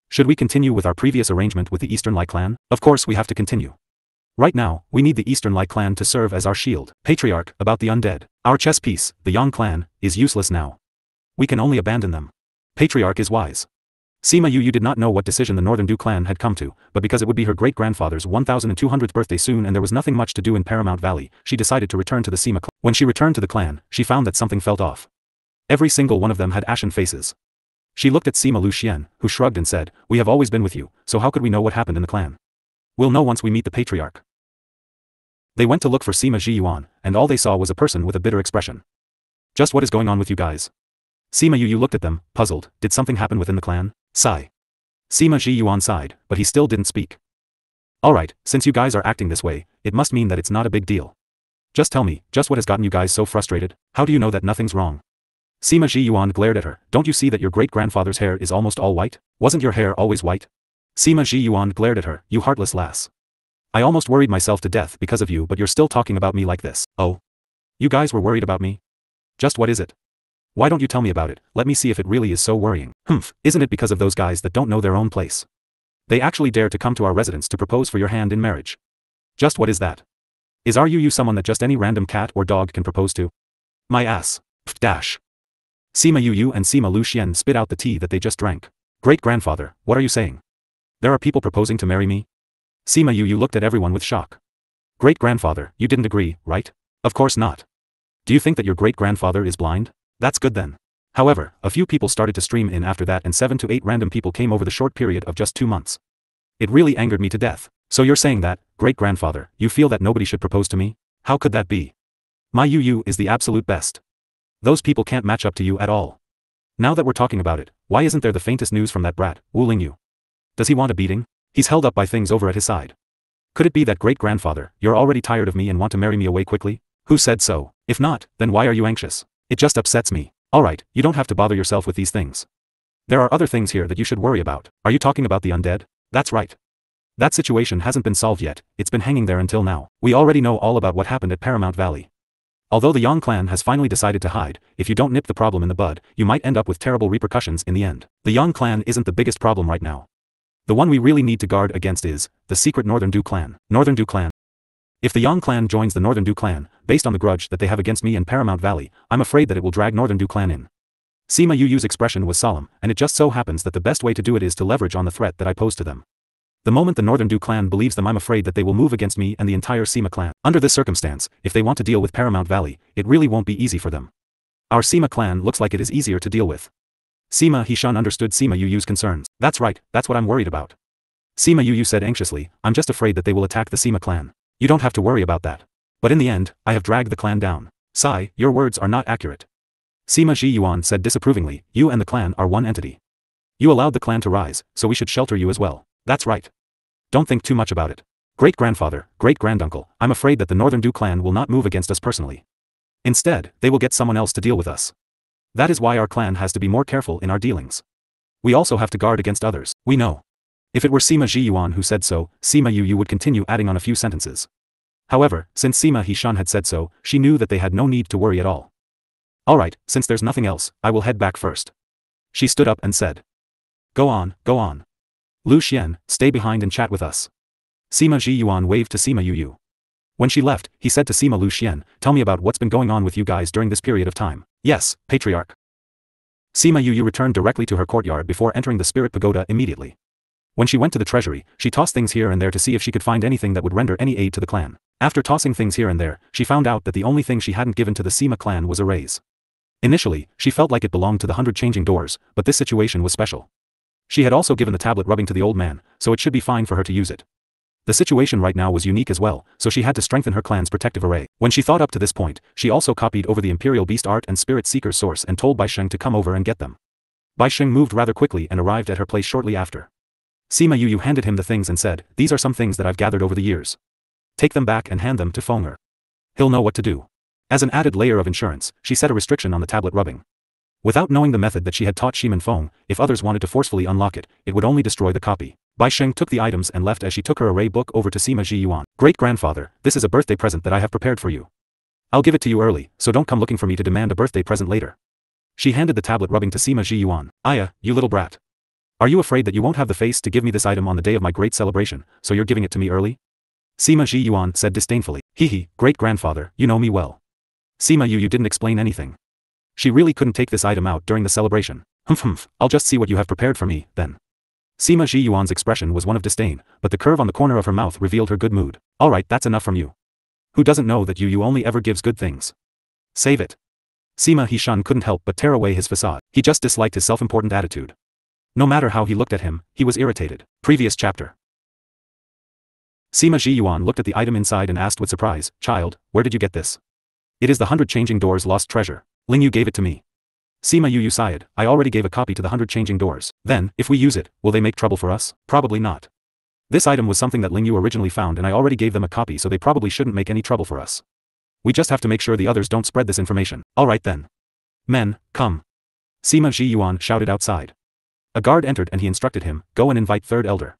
Should we continue with our previous arrangement with the Eastern Li clan? Of course we have to continue. Right now, we need the Eastern Li clan to serve as our shield. Patriarch, about the undead. Our chess piece, the Yang clan, is useless now. We can only abandon them. Patriarch is wise. Sima Yu did not know what decision the Northern Du clan had come to, but because it would be her great-grandfather's 1200th birthday soon and there was nothing much to do in Paramount Valley, she decided to return to the Sima clan. When she returned to the clan, she found that something felt off. Every single one of them had ashen faces. She looked at Sima Luxian, who shrugged and said, "We have always been with you, so how could we know what happened in the clan? We'll know once we meet the Patriarch." They went to look for Sima Zhiyuan, and all they saw was a person with a bitter expression. "Just what is going on with you guys?" Sima Yu looked at them, puzzled. Did something happen within the clan? Sigh. Sima Zhiyuan sighed, but he still didn't speak. "Alright, since you guys are acting this way, it must mean that it's not a big deal. Just tell me, just what has gotten you guys so frustrated? How do you know that nothing's wrong?" Sima Zhiyuan glared at her. "Don't you see that your great-grandfather's hair is almost all white? Wasn't your hair always white?" Sima Zhiyuan glared at her. "You heartless lass. I almost worried myself to death because of you, but you're still talking about me like this." "Oh? You guys were worried about me? Just what is it? Why don't you tell me about it? Let me see if it really is so worrying." "Humph, isn't it because of those guys that don't know their own place? They actually dare to come to our residence to propose for your hand in marriage. Just what is that? Is you someone that just any random cat or dog can propose to?" "My ass. Pfft dash." Sima Yu and Sima Luxian spit out the tea that they just drank. "Great-grandfather, what are you saying? There are people proposing to marry me?" Sima Yu looked at everyone with shock. "Great-grandfather, you didn't agree, right?" "Of course not. Do you think that your great-grandfather is blind? That's good then." However, a few people started to stream in after that and 7 to 8 random people came over the short period of just 2 months. It really angered me to death. "So you're saying that, great-grandfather, you feel that nobody should propose to me? How could that be? My Yu is the absolute best. Those people can't match up to you at all. Now that we're talking about it, why isn't there the faintest news from that brat, Wu Lingyu? Does he want a beating? He's held up by things over at his side. Could it be that great-grandfather, you're already tired of me and want to marry me away quickly? Who said so? If not, then why are you anxious? It just upsets me." "Alright, you don't have to bother yourself with these things. There are other things here that you should worry about." "Are you talking about the undead?" "That's right. That situation hasn't been solved yet, it's been hanging there until now. We already know all about what happened at Paramount Valley. Although the Yang clan has finally decided to hide, if you don't nip the problem in the bud, you might end up with terrible repercussions in the end. The Yang clan isn't the biggest problem right now. The one we really need to guard against is the secret Northern Du clan. Northern Du clan. If the Yang clan joins the Northern Du clan, based on the grudge that they have against me in Paramount Valley, I'm afraid that it will drag Northern Du clan in." Sima Yu's expression was solemn, and it just so happens that the best way to do it is to leverage on the threat that I pose to them. The moment the Northern Du clan believes them, I'm afraid that they will move against me and the entire Sima clan. Under this circumstance, if they want to deal with Paramount Valley, it really won't be easy for them. Our Sima clan looks like it is easier to deal with. Sima Hishan understood Sima Yu's concerns. "That's right, that's what I'm worried about." Sima Yu said anxiously, "I'm just afraid that they will attack the Sima clan." "You don't have to worry about that. But in the end, I have dragged the clan down." "Sigh, your words are not accurate." Sima Zhiyuan said disapprovingly, "You and the clan are one entity. You allowed the clan to rise, so we should shelter you as well." "That's right. Don't think too much about it. Great-grandfather, great-granduncle, I'm afraid that the Northern Du clan will not move against us personally. Instead, they will get someone else to deal with us. That is why our clan has to be more careful in our dealings. We also have to guard against others. We know." If it were Sima Zhiyuan who said so, Sima Yu would continue adding on a few sentences. However, since Sima Hishan had said so, she knew that they had no need to worry at all. "Alright, since there's nothing else, I will head back first." She stood up and said. Go on, go on. Lu Xian, stay behind and chat with us." Sima Zhiyuan waved to Sima Yu. When she left, he said to Sima Lu Xian, "Tell me about what's been going on with you guys during this period of time." "Yes, Patriarch." Sima Yu returned directly to her courtyard before entering the Spirit Pagoda immediately. When she went to the treasury, she tossed things here and there to see if she could find anything that would render any aid to the clan. After tossing things here and there, she found out that the only thing she hadn't given to the Sima clan was a raise. Initially, she felt like it belonged to the 100 changing doors, but this situation was special. She had also given the tablet rubbing to the old man, so it should be fine for her to use it. The situation right now was unique as well, so she had to strengthen her clan's protective array. When she thought up to this point, she also copied over the Imperial Beast Art and Spirit Seeker's source and told Bai Sheng to come over and get them. Bai Sheng moved rather quickly and arrived at her place shortly after. Sima Yuyu handed him the things and said, "These are some things that I've gathered over the years. Take them back and hand them to Fenger. He'll know what to do." As an added layer of insurance, she set a restriction on the tablet rubbing. Without knowing the method that she had taught Shiman Feng, if others wanted to forcefully unlock it, it would only destroy the copy. Bai Sheng took the items and left as she took her array book over to Sima Ji Yuan. "Great-grandfather, this is a birthday present that I have prepared for you. I'll give it to you early, so don't come looking for me to demand a birthday present later." She handed the tablet rubbing to Sima Ji Yuan. "Aya, you little brat. Are you afraid that you won't have the face to give me this item on the day of my great celebration, so you're giving it to me early?" Sima Ji Yuan said disdainfully. "Hee, great-grandfather, you know me well." Sima Yuyu didn't explain anything. She really couldn't take this item out during the celebration. Humph, I'll just see what you have prepared for me, then." Sima Ji Yuan's expression was one of disdain, but the curve on the corner of her mouth revealed her good mood. "Alright, that's enough from you. Who doesn't know that Yuyu only ever gives good things? Save it." Sima He-shun couldn't help but tear away his facade. He just disliked his self-important attitude. No matter how he looked at him, he was irritated. Previous chapter. Sima Ji Yuan looked at the item inside and asked with surprise, "Child, where did you get this?" "It is the 100 Changing Doors' lost treasure. Ling Yu gave it to me." Sima Yuyu sighed. "I already gave a copy to the 100 Changing Doors. Then, if we use it, will they make trouble for us? Probably not. This item was something that Ling Yu originally found and I already gave them a copy, so they probably shouldn't make any trouble for us. We just have to make sure the others don't spread this information." "Alright then. Men, come." Sima Ji Yuan shouted outside. A guard entered and he instructed him, "Go and invite third elder."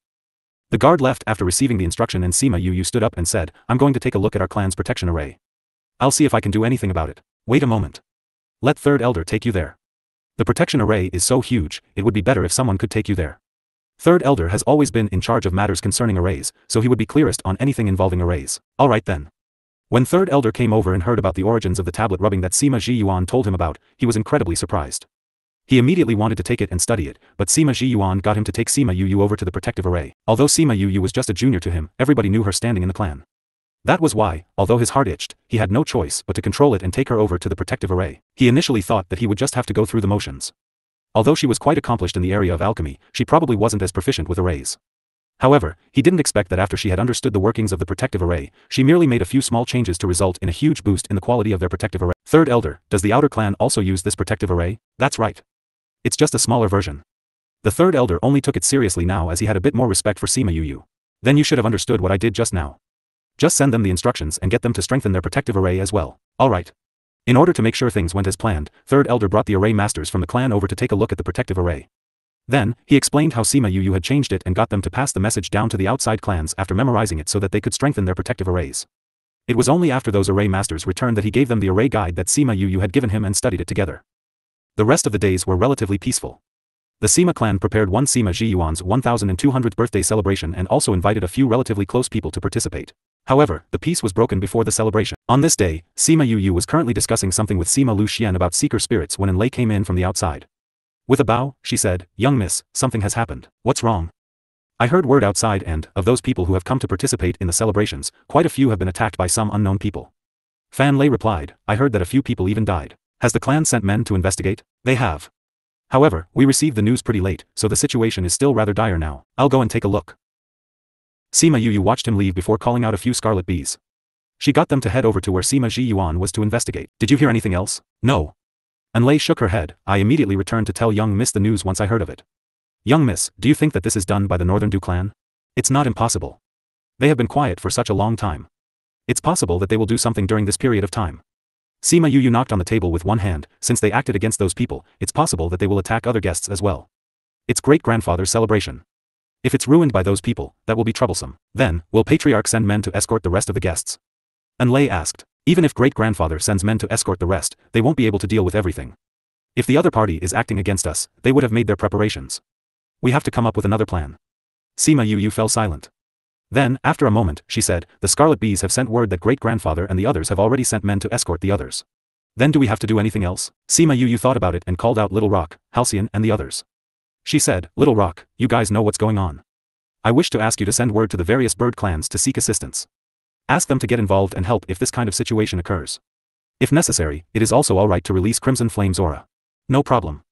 The guard left after receiving the instruction and Sima Yuyu stood up and said, "I'm going to take a look at our clan's protection array. I'll see if I can do anything about it." "Wait a moment. Let third elder take you there. The protection array is so huge, it would be better if someone could take you there. Third elder has always been in charge of matters concerning arrays, so he would be clearest on anything involving arrays." "Alright then." When third elder came over and heard about the origins of the tablet rubbing that Sima Ji Yuan told him about, he was incredibly surprised. He immediately wanted to take it and study it, but Sima Ji Yuan got him to take Sima Yuyu over to the protective array. Although Sima Yuyu was just a junior to him, everybody knew her standing in the clan. That was why, although his heart itched, he had no choice but to control it and take her over to the protective array. He initially thought that he would just have to go through the motions. Although she was quite accomplished in the area of alchemy, she probably wasn't as proficient with arrays. However, he didn't expect that after she had understood the workings of the protective array, she merely made a few small changes to result in a huge boost in the quality of their protective array. "Third elder, does the outer clan also use this protective array?" "That's right. It's just a smaller version." The third elder only took it seriously now as he had a bit more respect for Sima Yuyu. "Then you should have understood what I did just now. Just send them the instructions and get them to strengthen their protective array as well." "Alright." In order to make sure things went as planned, third elder brought the array masters from the clan over to take a look at the protective array. Then, he explained how Sima Yuyu had changed it and got them to pass the message down to the outside clans after memorizing it so that they could strengthen their protective arrays. It was only after those array masters returned that he gave them the array guide that Sima Yuyu had given him and studied it together. The rest of the days were relatively peaceful. The Sima clan prepared one Sima Ji Yuan's 1200th birthday celebration and also invited a few relatively close people to participate. However, the peace was broken before the celebration. On this day, Sima Yuyu was currently discussing something with Sima Lu Xian about seeker spirits when Enlei came in from the outside. With a bow, she said, "Young miss, something has happened. What's wrong?" "I heard word outside and, of those people who have come to participate in the celebrations, quite a few have been attacked by some unknown people." Fan Lei replied, "I heard that a few people even died. Has the clan sent men to investigate?" "They have. However, we received the news pretty late, so the situation is still rather dire now. I'll go and take a look." Sima Yuyu watched him leave before calling out a few scarlet bees. She got them to head over to where Sima Ji Yuan was to investigate. "Did you hear anything else?" "No." Enlei shook her head. "I immediately returned to tell young miss the news once I heard of it." "Young miss, do you think that this is done by the Northern Du clan?" "It's not impossible. They have been quiet for such a long time. It's possible that they will do something during this period of time." Sima Yuyu knocked on the table with one hand. "Since they acted against those people, it's possible that they will attack other guests as well. It's great-grandfather's celebration. If it's ruined by those people, that will be troublesome. Then, will Patriarch send men to escort the rest of the guests?" Enlei asked. "Even if great-grandfather sends men to escort the rest, they won't be able to deal with everything. If the other party is acting against us, they would have made their preparations. We have to come up with another plan." Sima Yuyu fell silent. Then, after a moment, she said, "The Scarlet Bees have sent word that great-grandfather and the others have already sent men to escort the others. Then do we have to do anything else?" Sima Yuyu thought about it and called out Little Rock, Halcyon and the others. She said, "Little Rock, you guys know what's going on. I wish to ask you to send word to the various bird clans to seek assistance. Ask them to get involved and help if this kind of situation occurs. If necessary, it is also alright to release Crimson Flame's aura." "No problem.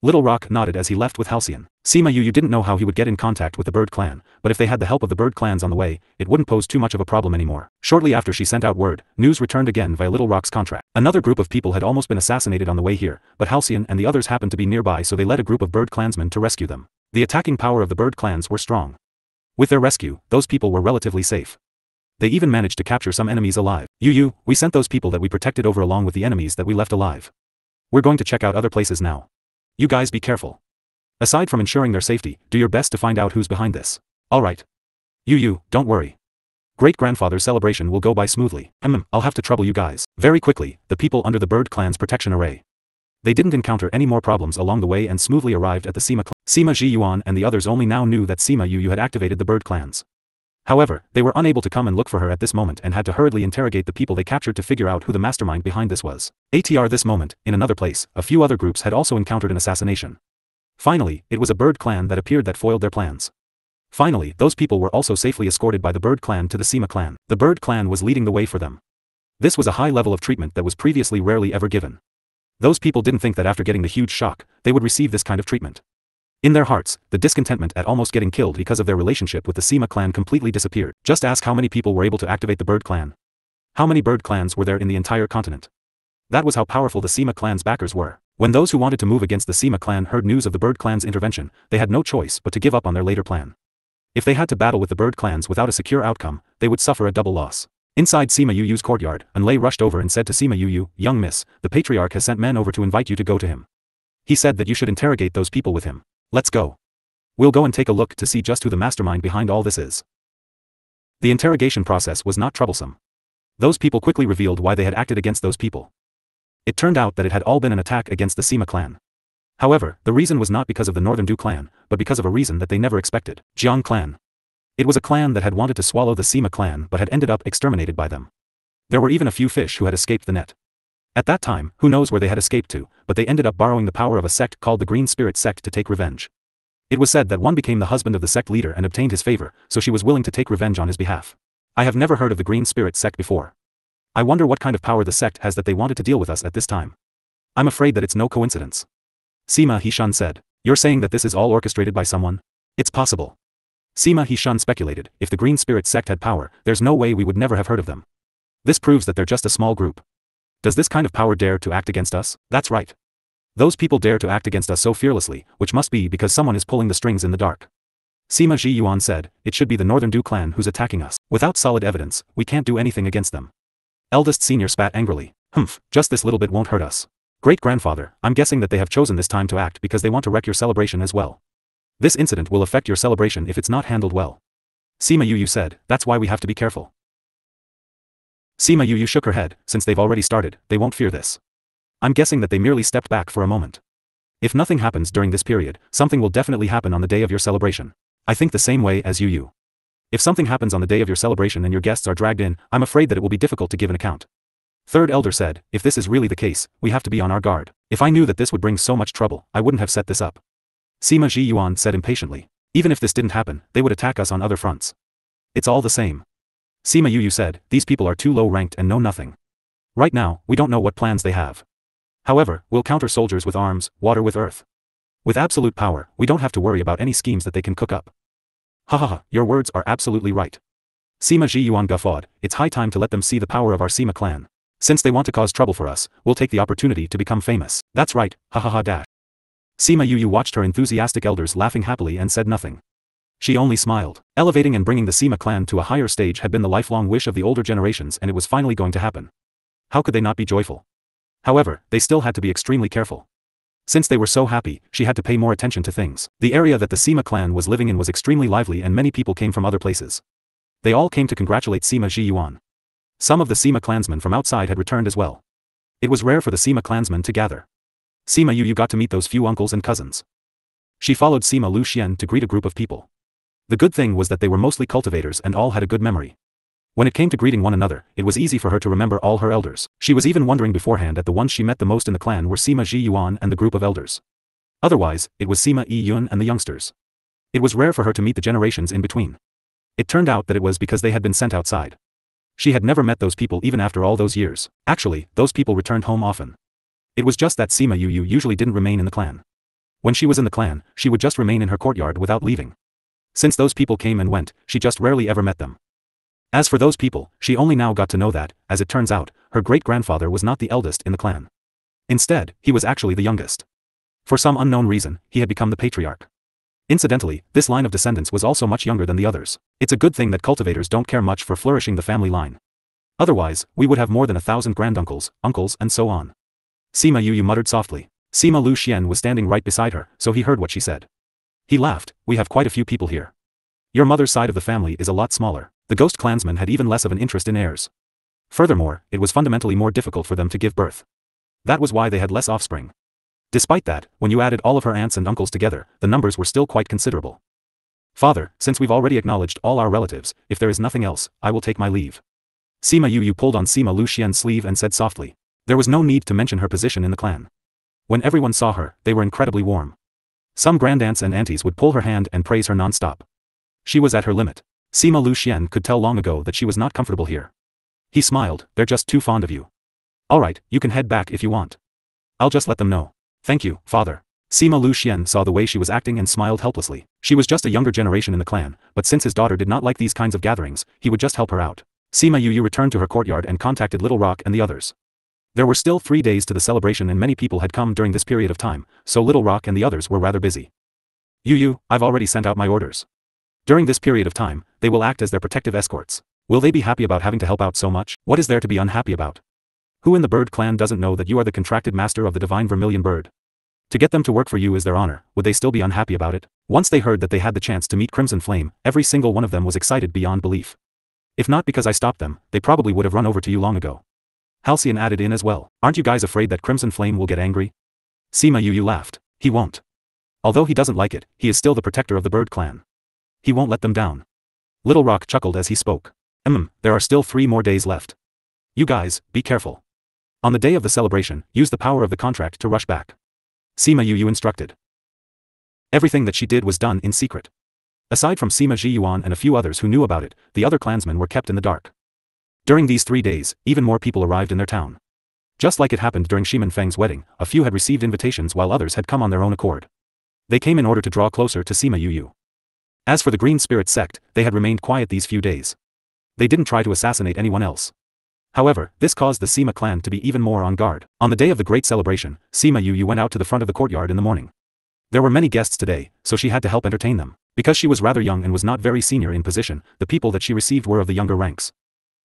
Little Rock nodded as he left with Halcyon. Sima Yu didn't know how he would get in contact with the bird clan, but if they had the help of the bird clans on the way, it wouldn't pose too much of a problem anymore. Shortly after she sent out word, news returned again via Little Rock's contract. Another group of people had almost been assassinated on the way here, but Halcyon and the others happened to be nearby, so they led a group of bird clansmen to rescue them. The attacking power of the bird clans were strong. With their rescue, those people were relatively safe. They even managed to capture some enemies alive. Yu, we sent those people that we protected over along with the enemies that we left alive. We're going to check out other places now. You guys be careful. Aside from ensuring their safety, do your best to find out who's behind this. Alright. Yu, don't worry. Great-grandfather's celebration will go by smoothly. I'll have to trouble you guys. Very quickly, the people under the bird clan's protection array. They didn't encounter any more problems along the way and smoothly arrived at the Sima clan. Sima Ji Yuan and the others only now knew that Sima Yu had activated the bird clans. However, they were unable to come and look for her at this moment and had to hurriedly interrogate the people they captured to figure out who the mastermind behind this was. This moment, in another place, a few other groups had also encountered an assassination. Finally, it was a bird clan that appeared that foiled their plans. Finally, those people were also safely escorted by the bird clan to the Sima clan. The bird clan was leading the way for them. This was a high level of treatment that was previously rarely ever given. Those people didn't think that after getting the huge shock, they would receive this kind of treatment. In their hearts, the discontentment at almost getting killed because of their relationship with the Sima clan completely disappeared. Just ask how many people were able to activate the bird clan. How many bird clans were there in the entire continent? That was how powerful the Sima clan's backers were. When those who wanted to move against the Sima clan heard news of the bird clan's intervention, they had no choice but to give up on their later plan. If they had to battle with the bird clans without a secure outcome, they would suffer a double loss. Inside Sima Yu's courtyard, Anlay rushed over and said to Sima Yu, young miss, the patriarch has sent men over to invite you to go to him. He said that you should interrogate those people with him. Let's go. We'll go and take a look to see just who the mastermind behind all this is. The interrogation process was not troublesome. Those people quickly revealed why they had acted against those people. It turned out that it had all been an attack against the Sima clan. However, the reason was not because of the Northern Du clan, but because of a reason that they never expected. Jiang clan. It was a clan that had wanted to swallow the Sima clan but had ended up exterminated by them. There were even a few fish who had escaped the net. At that time, who knows where they had escaped to, but they ended up borrowing the power of a sect called the Green Spirit sect to take revenge. It was said that one became the husband of the sect leader and obtained his favor, so she was willing to take revenge on his behalf. I have never heard of the Green Spirit sect before. I wonder what kind of power the sect has that they wanted to deal with us at this time. I'm afraid that it's no coincidence. Sima Hishun said. You're saying that this is all orchestrated by someone? It's possible. Sima Hishun speculated, if the Green Spirit sect had power, there's no way we would never have heard of them. This proves that they're just a small group. Does this kind of power dare to act against us? That's right. Those people dare to act against us so fearlessly, which must be because someone is pulling the strings in the dark. Sima Ji Yuan said, it should be the Northern Du clan who's attacking us. Without solid evidence, we can't do anything against them. Eldest senior spat angrily. Just this little bit won't hurt us. Great-grandfather, I'm guessing that they have chosen this time to act because they want to wreck your celebration as well. This incident will affect your celebration if it's not handled well. Sima Yu said, that's why we have to be careful. Sima Yu shook her head, since they've already started, they won't fear this. I'm guessing that they merely stepped back for a moment. If nothing happens during this period, something will definitely happen on the day of your celebration. I think the same way as you. If something happens on the day of your celebration and your guests are dragged in, I'm afraid that it will be difficult to give an account. Third elder said, if this is really the case, we have to be on our guard. If I knew that this would bring so much trouble, I wouldn't have set this up. Sima Ji Yuan said impatiently. Even if this didn't happen, they would attack us on other fronts. It's all the same. Sima Yu said, these people are too low ranked and know nothing. Right now, we don't know what plans they have. However, we'll counter soldiers with arms, water with earth. With absolute power, we don't have to worry about any schemes that they can cook up. Your words are absolutely right. Sima Ji Yuan guffawed, it's high time to let them see the power of our Sima clan. Since they want to cause trouble for us, we'll take the opportunity to become famous. That's right, dash. Sima Yu watched her enthusiastic elders laughing happily and said nothing. She only smiled. Elevating and bringing the Sima clan to a higher stage had been the lifelong wish of the older generations and it was finally going to happen. How could they not be joyful? However, they still had to be extremely careful. Since they were so happy, she had to pay more attention to things. The area that the Sima clan was living in was extremely lively and many people came from other places. They all came to congratulate Sima Ji Yuan. Some of the Sima clansmen from outside had returned as well. It was rare for the Sima clansmen to gather. Sima Yu got to meet those few uncles and cousins. She followed Sima Lu Xian to greet a group of people. The good thing was that they were mostly cultivators and all had a good memory. When it came to greeting one another, it was easy for her to remember all her elders. She was even wondering beforehand that the ones she met the most in the clan were Sima Ji Yuan and the group of elders. Otherwise, it was Sima Yi Yun and the youngsters. It was rare for her to meet the generations in between. It turned out that it was because they had been sent outside. She had never met those people even after all those years. Actually, those people returned home often. It was just that Sima Yu usually didn't remain in the clan. When she was in the clan, she would just remain in her courtyard without leaving. Since those people came and went, she just rarely ever met them. As for those people, she only now got to know that, as it turns out, her great-grandfather was not the eldest in the clan. Instead, he was actually the youngest. For some unknown reason, he had become the patriarch. Incidentally, this line of descendants was also much younger than the others. It's a good thing that cultivators don't care much for flourishing the family line. Otherwise, we would have more than 1,000 granduncles, uncles and so on. Sima Yu muttered softly. Sima Lu Xian was standing right beside her, so he heard what she said. He laughed. We have quite a few people here. Your mother's side of the family is a lot smaller. The ghost clansmen had even less of an interest in heirs. Furthermore, it was fundamentally more difficult for them to give birth. That was why they had less offspring. Despite that, when you added all of her aunts and uncles together, the numbers were still quite considerable. Father, since we've already acknowledged all our relatives, if there is nothing else, I will take my leave. Sima Yu pulled on Sima Lu Xian's sleeve and said softly. There was no need to mention her position in the clan. When everyone saw her, they were incredibly warm. Some grandaunts and aunties would pull her hand and praise her non-stop. She was at her limit. Sima Lu Xian could tell long ago that she was not comfortable here. He smiled. They're just too fond of you. Alright, you can head back if you want. I'll just let them know. Thank you, father. Sima Lu Xian saw the way she was acting and smiled helplessly. She was just a younger generation in the clan, but since his daughter did not like these kinds of gatherings, he would just help her out. Sima Yu returned to her courtyard and contacted Little Rock and the others. There were still 3 days to the celebration and many people had come during this period of time, so Little Rock and the others were rather busy. Yu, I've already sent out my orders. During this period of time, they will act as their protective escorts. Will they be happy about having to help out so much? What is there to be unhappy about? Who in the bird clan doesn't know that you are the contracted master of the divine vermilion bird? To get them to work for you is their honor. Would they still be unhappy about it? Once they heard that they had the chance to meet Crimson Flame, every single one of them was excited beyond belief. If not because I stopped them, they probably would have run over to you long ago. Halcyon added in as well. Aren't you guys afraid that Crimson Flame will get angry? Sima Yu laughed. He won't. Although he doesn't like it, he is still the protector of the bird clan. He won't let them down. Little Rock chuckled as he spoke. There are still 3 more days left. You guys, be careful. On the day of the celebration, use the power of the contract to rush back. Sima Yu instructed. Everything that she did was done in secret. Aside from Sima Zhiyuan and a few others who knew about it, the other clansmen were kept in the dark. During these 3 days, even more people arrived in their town. Just like it happened during Shimen Feng's wedding, a few had received invitations while others had come on their own accord. They came in order to draw closer to Sima Yu. As for the Green Spirit sect, they had remained quiet these few days. They didn't try to assassinate anyone else. However, this caused the Sima clan to be even more on guard. On the day of the great celebration, Sima Yu went out to the front of the courtyard in the morning. There were many guests today, so she had to help entertain them. Because she was rather young and was not very senior in position, the people that she received were of the younger ranks.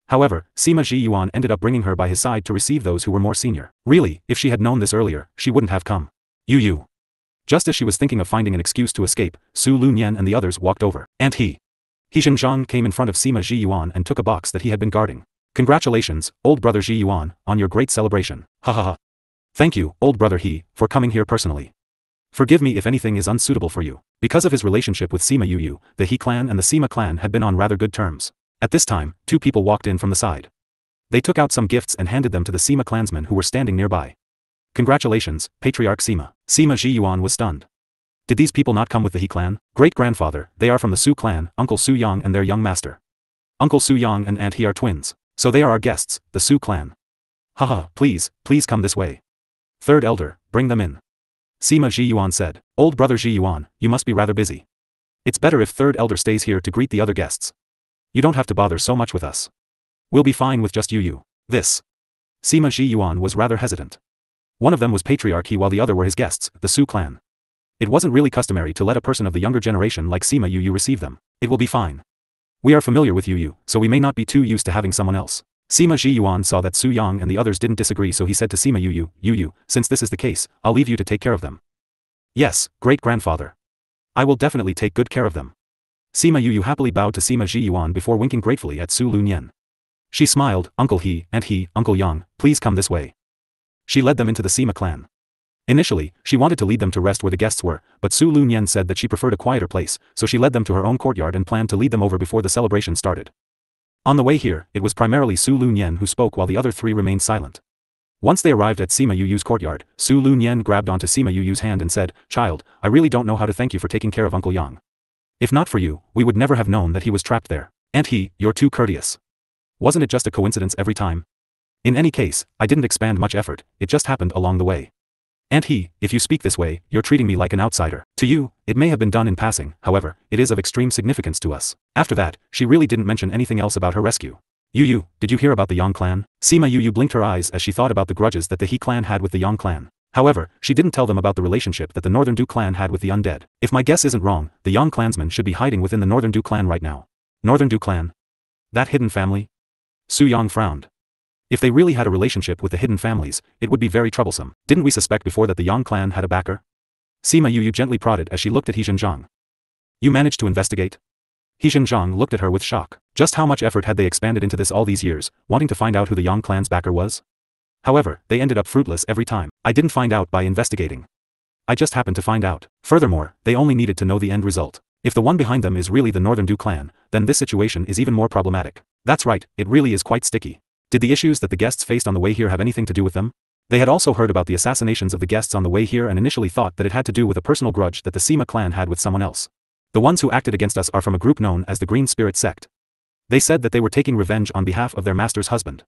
However, Sima Zhiyuan ended up bringing her by his side to receive those who were more senior. Really, if she had known this earlier, she wouldn't have come. Yu. Just as she was thinking of finding an excuse to escape, Su Lunyan and the others walked over. And he Zhengzhang came in front of Sima Zhiyuan and took a box that he had been guarding. Congratulations, old brother Zhiyuan, on your great celebration. Ha ha ha. Thank you, old brother He, for coming here personally. Forgive me if anything is unsuitable for you. Because of his relationship with Sima Yu, the He clan and the Sima clan had been on rather good terms. At this time, 2 people walked in from the side. They took out some gifts and handed them to the Sima clansmen who were standing nearby. Congratulations, Patriarch Sima. Sima Zhiyuan was stunned. Did these people not come with the He clan? Great-grandfather, they are from the Su clan, Uncle Su Yang and their young master. Uncle Su Yang and Aunt He are twins. So they are our guests, the Su clan. Haha, please come this way. Third elder, bring them in. Sima Zhiyuan said. Old brother Zhiyuan, you must be rather busy. It's better if third elder stays here to greet the other guests. You don't have to bother so much with us. We'll be fine with just you. This. Sima Zhiyuan was rather hesitant. One of them was Patriarch He while the other were his guests, the Su clan. It wasn't really customary to let a person of the younger generation like Sima Yu receive them. It will be fine. We are familiar with Yu, so we may not be too used to having someone else. Sima Zhiyuan saw that Su Yang and the others didn't disagree, so he said to Sima Yu, since this is the case, I'll leave you to take care of them. Yes, great-grandfather. I will definitely take good care of them. Sima Yu happily bowed to Sima Zhiyuan before winking gratefully at Su Lunyan. She smiled. Uncle He, Aunt He, Uncle Yang, please come this way. She led them into the Sima clan. Initially, she wanted to lead them to rest where the guests were, but Su Lunyan said that she preferred a quieter place, so she led them to her own courtyard and planned to lead them over before the celebration started. On the way here, it was primarily Su Lunyan who spoke while the other 3 remained silent. Once they arrived at Sima Yu's courtyard, Su Lunyan grabbed onto Sima Yu's hand and said, Child, I really don't know how to thank you for taking care of Uncle Yang. If not for you, we would never have known that he was trapped there. Aunt He, you're too courteous. Wasn't it just a coincidence every time? In any case, I didn't expand much effort, it just happened along the way. And if you speak this way, you're treating me like an outsider. To you, it may have been done in passing, however, it is of extreme significance to us. After that, she really didn't mention anything else about her rescue. Yu, did you hear about the Yang clan? Sima Yu blinked her eyes as she thought about the grudges that the He clan had with the Yang clan. However, she didn't tell them about the relationship that the Northern Du clan had with the undead. If my guess isn't wrong, the Yang clansmen should be hiding within the Northern Du clan right now. Northern Du clan? That hidden family? Su Yang frowned. If they really had a relationship with the hidden families, it would be very troublesome. Didn't we suspect before that the Yang clan had a backer? Sima Yu gently prodded as she looked at He Zhenjiang. You managed to investigate? He Zhenjiang looked at her with shock. Just how much effort had they expanded into this all these years, wanting to find out who the Yang clan's backer was? However, they ended up fruitless every time. I didn't find out by investigating. I just happened to find out. Furthermore, they only needed to know the end result. If the one behind them is really the Northern Du clan, then this situation is even more problematic. That's right, it really is quite sticky. Did the issues that the guests faced on the way here have anything to do with them? They had also heard about the assassinations of the guests on the way here and initially thought that it had to do with a personal grudge that the Sima clan had with someone else. The ones who acted against us are from a group known as the Green Spirit Sect. They said that they were taking revenge on behalf of their master's husband.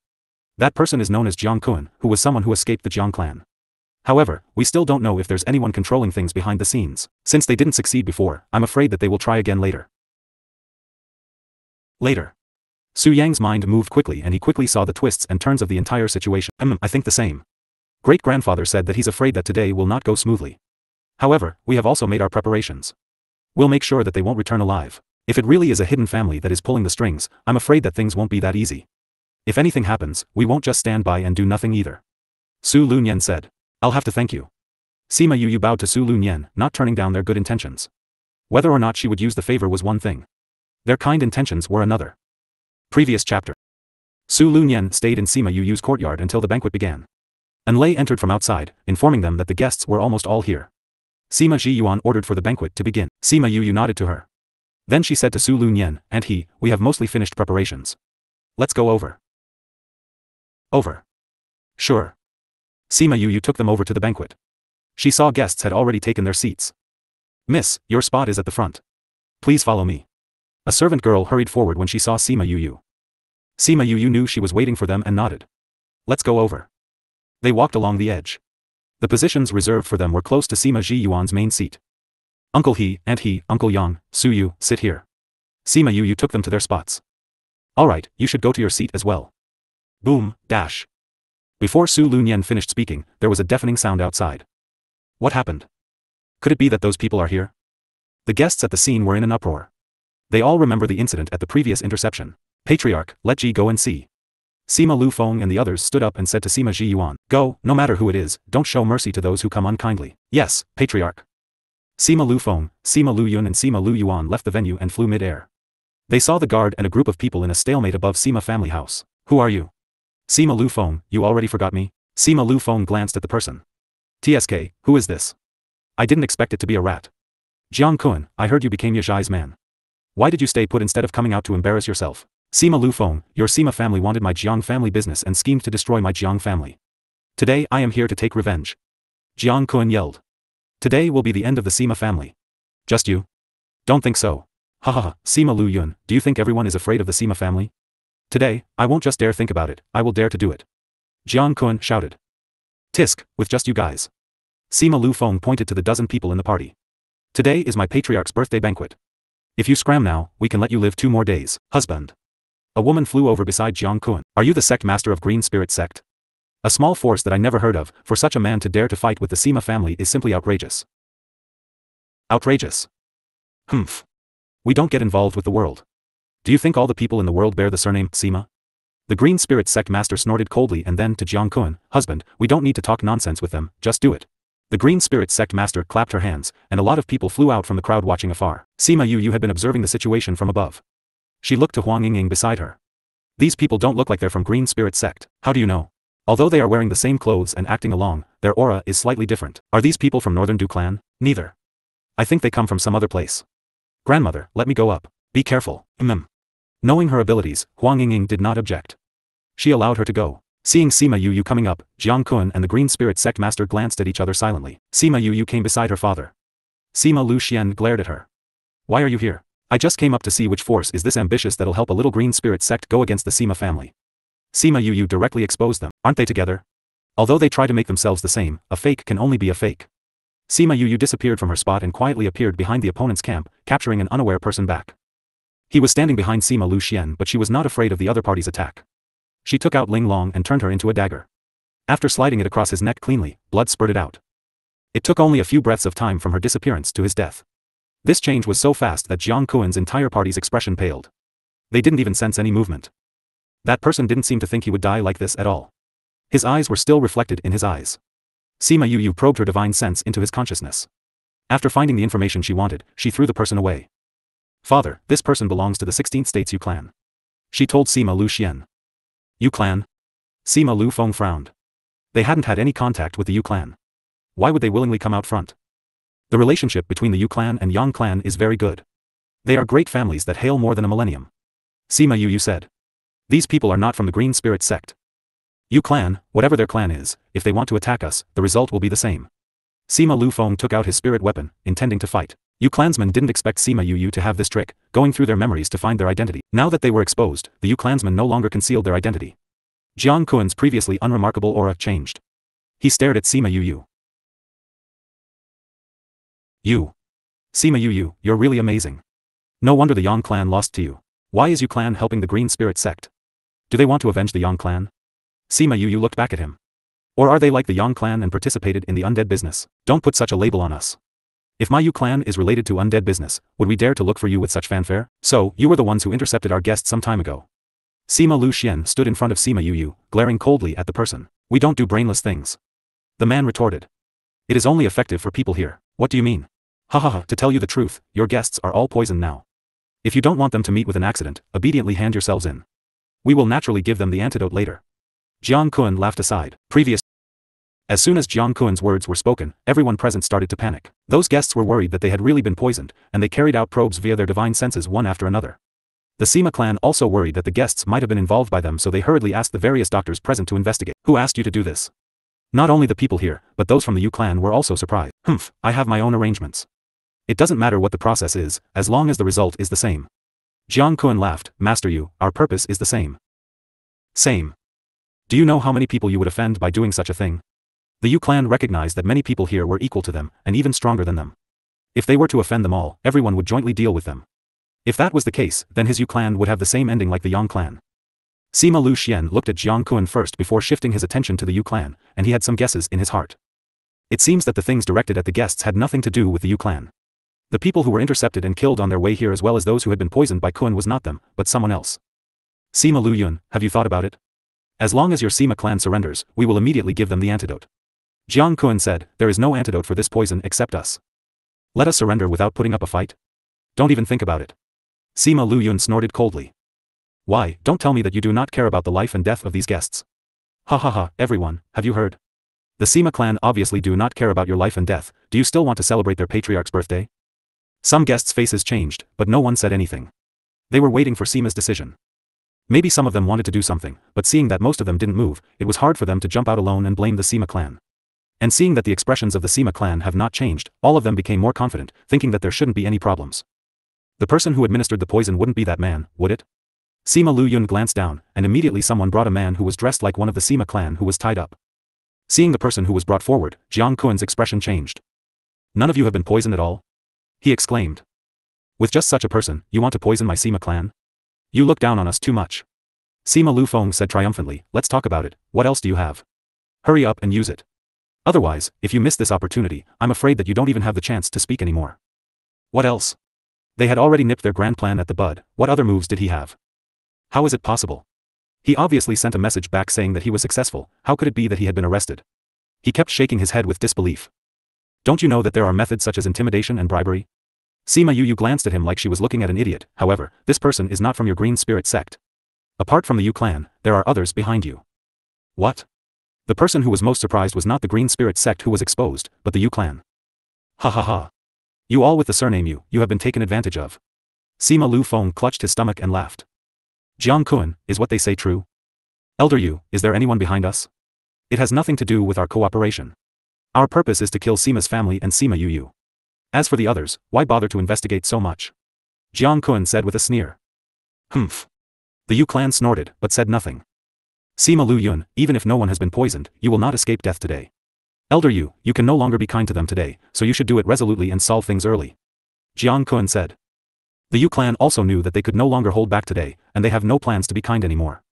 That person is known as Jiang Kun, who was someone who escaped the Jiang clan. However, we still don't know if there's anyone controlling things behind the scenes. Since they didn't succeed before, I'm afraid that they will try again later. Later. Su Yang's mind moved quickly and he quickly saw the twists and turns of the entire situation. I think the same. Great-grandfather said that he's afraid that today will not go smoothly. However, we have also made our preparations. We'll make sure that they won't return alive. If it really is a hidden family that is pulling the strings, I'm afraid that things won't be that easy. If anything happens, we won't just stand by and do nothing either. Su Lunyan said. I'll have to thank you. Sima Yu bowed to Su Lunyan, not turning down their good intentions. Whether or not she would use the favor was one thing. Their kind intentions were another. Previous chapter. Su Lunyan stayed in Sima Yu's courtyard until the banquet began. Lei entered from outside, informing them that the guests were almost all here. Sima Ji Yuan ordered for the banquet to begin. Sima Yu nodded to her. Then she said to Su Lunyan, and we have mostly finished preparations. Let's go over. Over. Sure. Sima Yu took them over to the banquet. She saw guests had already taken their seats. Miss, your spot is at the front. Please follow me. A servant girl hurried forward when she saw Sima Yu. Sima Yu knew she was waiting for them and nodded. Let's go over. They walked along the edge. The positions reserved for them were close to Sima Ji Yuan's main seat. Uncle He, Uncle Yang, Su Yu, sit here. Sima Yu took them to their spots. Alright, you should go to your seat as well. Boom, dash. Before Su Lunyan finished speaking, there was a deafening sound outside. What happened? Could it be that those people are here? The guests at the scene were in an uproar. They all remember the incident at the previous interception. Patriarch, let Ji go and see. Sima Lu Feng and the others stood up and said to Sima Ji Yuan, go, no matter who it is, don't show mercy to those who come unkindly. Yes, Patriarch. Sima Lu Feng, Sima Lu Yun and Sima Lu Yuan left the venue and flew mid-air. They saw the guard and a group of people in a stalemate above Sima family house. Who are you? Sima Lu Feng, you already forgot me? Sima Lu Feng glanced at the person. TSK, who is this? I didn't expect it to be a rat. Jiang Kun, I heard you became Yajai's man. Why did you stay put instead of coming out to embarrass yourself? Sima Lu Feng, your Sima family wanted my Jiang family business and schemed to destroy my Jiang family. Today I am here to take revenge. Jiang Kun yelled. Today will be the end of the Sima family. Just you? Don't think so. Hahaha, Sima Lu Yun, do you think everyone is afraid of the Sima family? Today, I won't just dare think about it, I will dare to do it. Jiang Kun shouted. Tisk, with just you guys. Sima Lu Feng pointed to the dozen people in the party. Today is my patriarch's birthday banquet. If you scram now, we can let you live 2 more days. Husband. A woman flew over beside Jiang Kun. Are you the sect master of Green Spirit Sect? A small force that I never heard of, for such a man to dare to fight with the Sima family is simply outrageous. Outrageous. Humph. We don't get involved with the world. Do you think all the people in the world bear the surname Sima? The Green Spirit Sect master snorted coldly and then to Jiang Kun, husband, we don't need to talk nonsense with them, just do it. The Green Spirit Sect master clapped her hands, and a lot of people flew out from the crowd watching afar. Sima Yu had been observing the situation from above. She looked to Huang Yingying beside her. These people don't look like they're from Green Spirit Sect. How do you know? Although they are wearing the same clothes and acting along, their aura is slightly different. Are these people from Northern Du clan? Neither. I think they come from some other place. Grandmother, let me go up. Be careful. Knowing her abilities, Huang Yingying did not object. She allowed her to go. Seeing Sima Yu coming up, Jiang Kun and the Green Spirit Sect master glanced at each other silently. Sima Yu came beside her father. Sima Lu Xian glared at her. Why are you here? I just came up to see which force is this ambitious that'll help a little Green Spirit Sect go against the Sima family. Sima Yu directly exposed them. Aren't they together? Although they try to make themselves the same, a fake can only be a fake. Sima Yu disappeared from her spot and quietly appeared behind the opponent's camp, capturing an unaware person back. He was standing behind Sima Lu Xian, but she was not afraid of the other party's attack. She took out Ling Long and turned her into a dagger. After sliding it across his neck cleanly, blood spurted out. It took only a few breaths of time from her disappearance to his death. This change was so fast that Jiang Kuan's entire party's expression paled. They didn't even sense any movement. That person didn't seem to think he would die like this at all. His eyes were still reflected in his eyes. Sima Yu probed her divine sense into his consciousness. After finding the information she wanted, she threw the person away. Father, this person belongs to the 16th State's Yu clan. She told Sima Lu Xian. Yu clan? Sima Lu Feng frowned. They hadn't had any contact with the Yu clan. Why would they willingly come out front? The relationship between the Yu clan and Yang clan is very good. They are great families that hail more than a millennium. Sima Yu said. These people are not from the Green Spirit sect. Yu clan, whatever their clan is, if they want to attack us, the result will be the same. Sima Lu Feng took out his spirit weapon, intending to fight. Yu clansmen didn't expect Sima Yu to have this trick, going through their memories to find their identity. Now that they were exposed, the Yu clansmen no longer concealed their identity. Jiang Kuan's previously unremarkable aura changed. He stared at Sima Yu. You. Sima Yu, you're really amazing. No wonder the Yang clan lost to you. Why is Yu clan helping the Green Spirit sect? Do they want to avenge the Yang clan? Sima Yu looked back at him. Or are they like the Yang clan and participated in the undead business? Don't put such a label on us. If my Yu clan is related to undead business, would we dare to look for you with such fanfare? So, you were the ones who intercepted our guests some time ago. Sima Lu Xian stood in front of Sima Yu, glaring coldly at the person. We don't do brainless things. The man retorted. It is only effective for people here. What do you mean? Ha ha ha, to tell you the truth, your guests are all poisoned now. If you don't want them to meet with an accident, obediently hand yourselves in. We will naturally give them the antidote later. Jiang Kuan laughed aside. As soon as Jiang Kuan's words were spoken, everyone present started to panic. Those guests were worried that they had really been poisoned, and they carried out probes via their divine senses one after another. The Sima clan also worried that the guests might have been involved by them, so they hurriedly asked the various doctors present to investigate. Who asked you to do this? Not only the people here, but those from the Yu clan were also surprised. I have my own arrangements. It doesn't matter what the process is, as long as the result is the same. Jiang Kuan laughed. Master Yu, our purpose is the same. Same. Do you know how many people you would offend by doing such a thing? The Yu clan recognized that many people here were equal to them, and even stronger than them. If they were to offend them all, everyone would jointly deal with them. If that was the case, then his Yu clan would have the same ending like the Yang clan. Sima Lu Xian looked at Jiang Kuan first before shifting his attention to the Yu clan, and he had some guesses in his heart. It seems that the things directed at the guests had nothing to do with the Yu clan. The people who were intercepted and killed on their way here, as well as those who had been poisoned by Kuan, was not them, but someone else. Sima Lu Yun, have you thought about it? As long as your Sima clan surrenders, we will immediately give them the antidote. Jiang Kuan said, there is no antidote for this poison except us. Let us surrender without putting up a fight? Don't even think about it. Sima Lu Yun snorted coldly. Why, don't tell me that you do not care about the life and death of these guests. Ha ha ha, everyone, have you heard? The Sima clan obviously do not care about your life and death. Do you still want to celebrate their patriarch's birthday? Some guests' faces changed, but no one said anything. They were waiting for Sima's decision. Maybe some of them wanted to do something, but seeing that most of them didn't move, it was hard for them to jump out alone and blame the Sima clan. And seeing that the expressions of the Sima clan have not changed, all of them became more confident, thinking that there shouldn't be any problems. The person who administered the poison wouldn't be that man, would it? Sima Lu Yun glanced down, and immediately someone brought a man who was dressed like one of the Sima clan who was tied up. Seeing the person who was brought forward, Jiang Kuan's expression changed. None of you have been poisoned at all? He exclaimed. With just such a person, you want to poison my Sima clan? You look down on us too much. Sima Lu Feng said triumphantly, let's talk about it. What else do you have? Hurry up and use it. Otherwise, if you miss this opportunity, I'm afraid that you don't even have the chance to speak anymore. What else? They had already nipped their grand plan at the bud. What other moves did he have? How is it possible? He obviously sent a message back saying that he was successful. How could it be that he had been arrested? He kept shaking his head with disbelief. Don't you know that there are methods such as intimidation and bribery? Sima Yu glanced at him like she was looking at an idiot. However, this person is not from your Green Spirit sect. Apart from the Yu clan, there are others behind you. What? The person who was most surprised was not the Green Spirit sect who was exposed, but the Yu clan. Ha ha ha. You all with the surname Yu, you have been taken advantage of. Sima Lu Feng clutched his stomach and laughed. Jiang Kuan, is what they say true? Elder Yu, is there anyone behind us? It has nothing to do with our cooperation. Our purpose is to kill Sima's family and Sima Yu. As for the others, why bother to investigate so much? Jiang Kuan said with a sneer. The Yu clan snorted, but said nothing. Sima Lu Yun, even if no one has been poisoned, you will not escape death today. Elder you can no longer be kind to them today, so you should do it resolutely and solve things early. Jiang Kun said. The Yu clan also knew that they could no longer hold back today, and they have no plans to be kind anymore.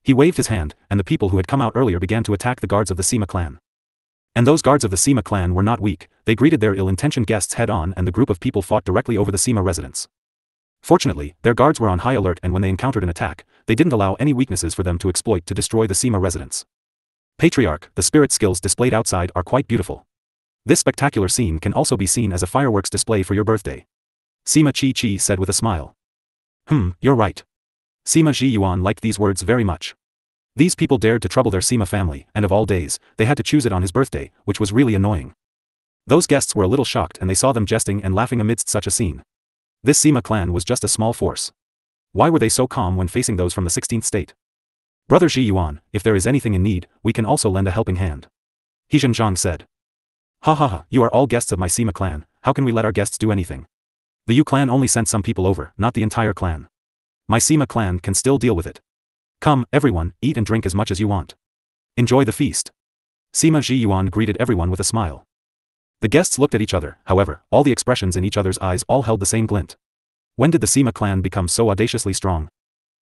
He waved his hand, and the people who had come out earlier began to attack the guards of the Sima clan. And those guards of the Sima clan were not weak, they greeted their ill-intentioned guests head-on and the group of people fought directly over the Sima residence. Fortunately, their guards were on high alert and when they encountered an attack, they didn't allow any weaknesses for them to exploit to destroy the Sima residence. Patriarch, the spirit skills displayed outside are quite beautiful. This spectacular scene can also be seen as a fireworks display for your birthday. Sima Chi said with a smile. You're right. Sima Ji Yuan liked these words very much. These people dared to trouble their Sima family, and of all days, they had to choose it on his birthday, which was really annoying. Those guests were a little shocked and they saw them jesting and laughing amidst such a scene. This Sima clan was just a small force. Why were they so calm when facing those from the 16th state? Brother Ji Yuan, if there is anything in need, we can also lend a helping hand. He Zhang said. Ha, you are all guests of my Sima clan, how can we let our guests do anything? The Yu clan only sent some people over, not the entire clan. My Sima clan can still deal with it. Come, everyone, eat and drink as much as you want. Enjoy the feast. Sima Ji Yuan greeted everyone with a smile. The guests looked at each other, however, all the expressions in each other's eyes all held the same glint. When did the Sima clan become so audaciously strong?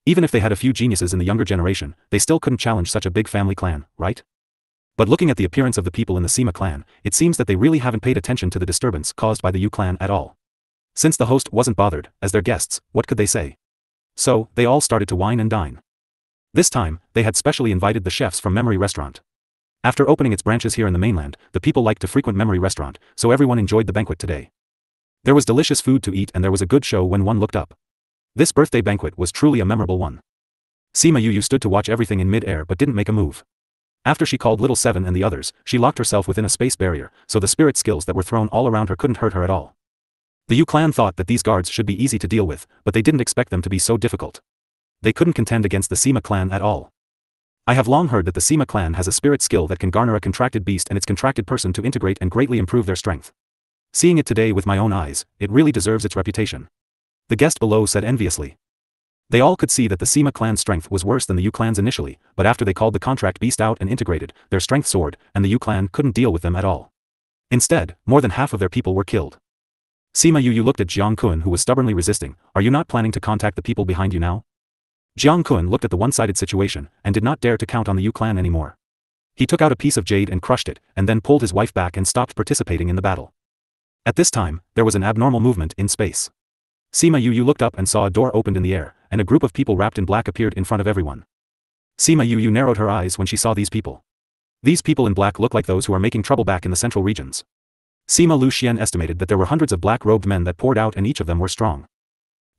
Even if they had a few geniuses in the younger generation, they still couldn't challenge such a big family clan, right? But looking at the appearance of the people in the Sima clan, it seems that they really haven't paid attention to the disturbance caused by the Yu clan at all. Since the host wasn't bothered, as their guests, what could they say? So, they all started to wine and dine. This time, they had specially invited the chefs from Memory Restaurant. After opening its branches here in the mainland, the people liked to frequent Memory Restaurant, so everyone enjoyed the banquet today. There was delicious food to eat and there was a good show when one looked up. This birthday banquet was truly a memorable one. Sima Yu stood to watch everything in mid-air but didn't make a move. After she called Little Seven and the others, she locked herself within a space barrier, so the spirit skills that were thrown all around her couldn't hurt her at all. The Yu clan thought that these guards should be easy to deal with, but they didn't expect them to be so difficult. They couldn't contend against the Sima clan at all. I have long heard that the Sima clan has a spirit skill that can garner a contracted beast and its contracted person to integrate and greatly improve their strength. Seeing it today with my own eyes, it really deserves its reputation. The guest below said enviously. They all could see that the Sima clan's strength was worse than the Yu clan's initially, but after they called the contract beast out and integrated, their strength soared, and the Yu clan couldn't deal with them at all. Instead, more than half of their people were killed. Sima Yu looked at Jiang Kun who was stubbornly resisting. Are you not planning to contact the people behind you now? Jiang Kun looked at the one-sided situation, and did not dare to count on the Yu clan anymore. He took out a piece of jade and crushed it, and then pulled his wife back and stopped participating in the battle. At this time, there was an abnormal movement in space. Sima Yu looked up and saw a door opened in the air, and a group of people wrapped in black appeared in front of everyone. Sima Yu narrowed her eyes when she saw these people. These people in black look like those who are making trouble back in the central regions. Sima Lu Xian estimated that there were hundreds of black-robed men that poured out and each of them were strong.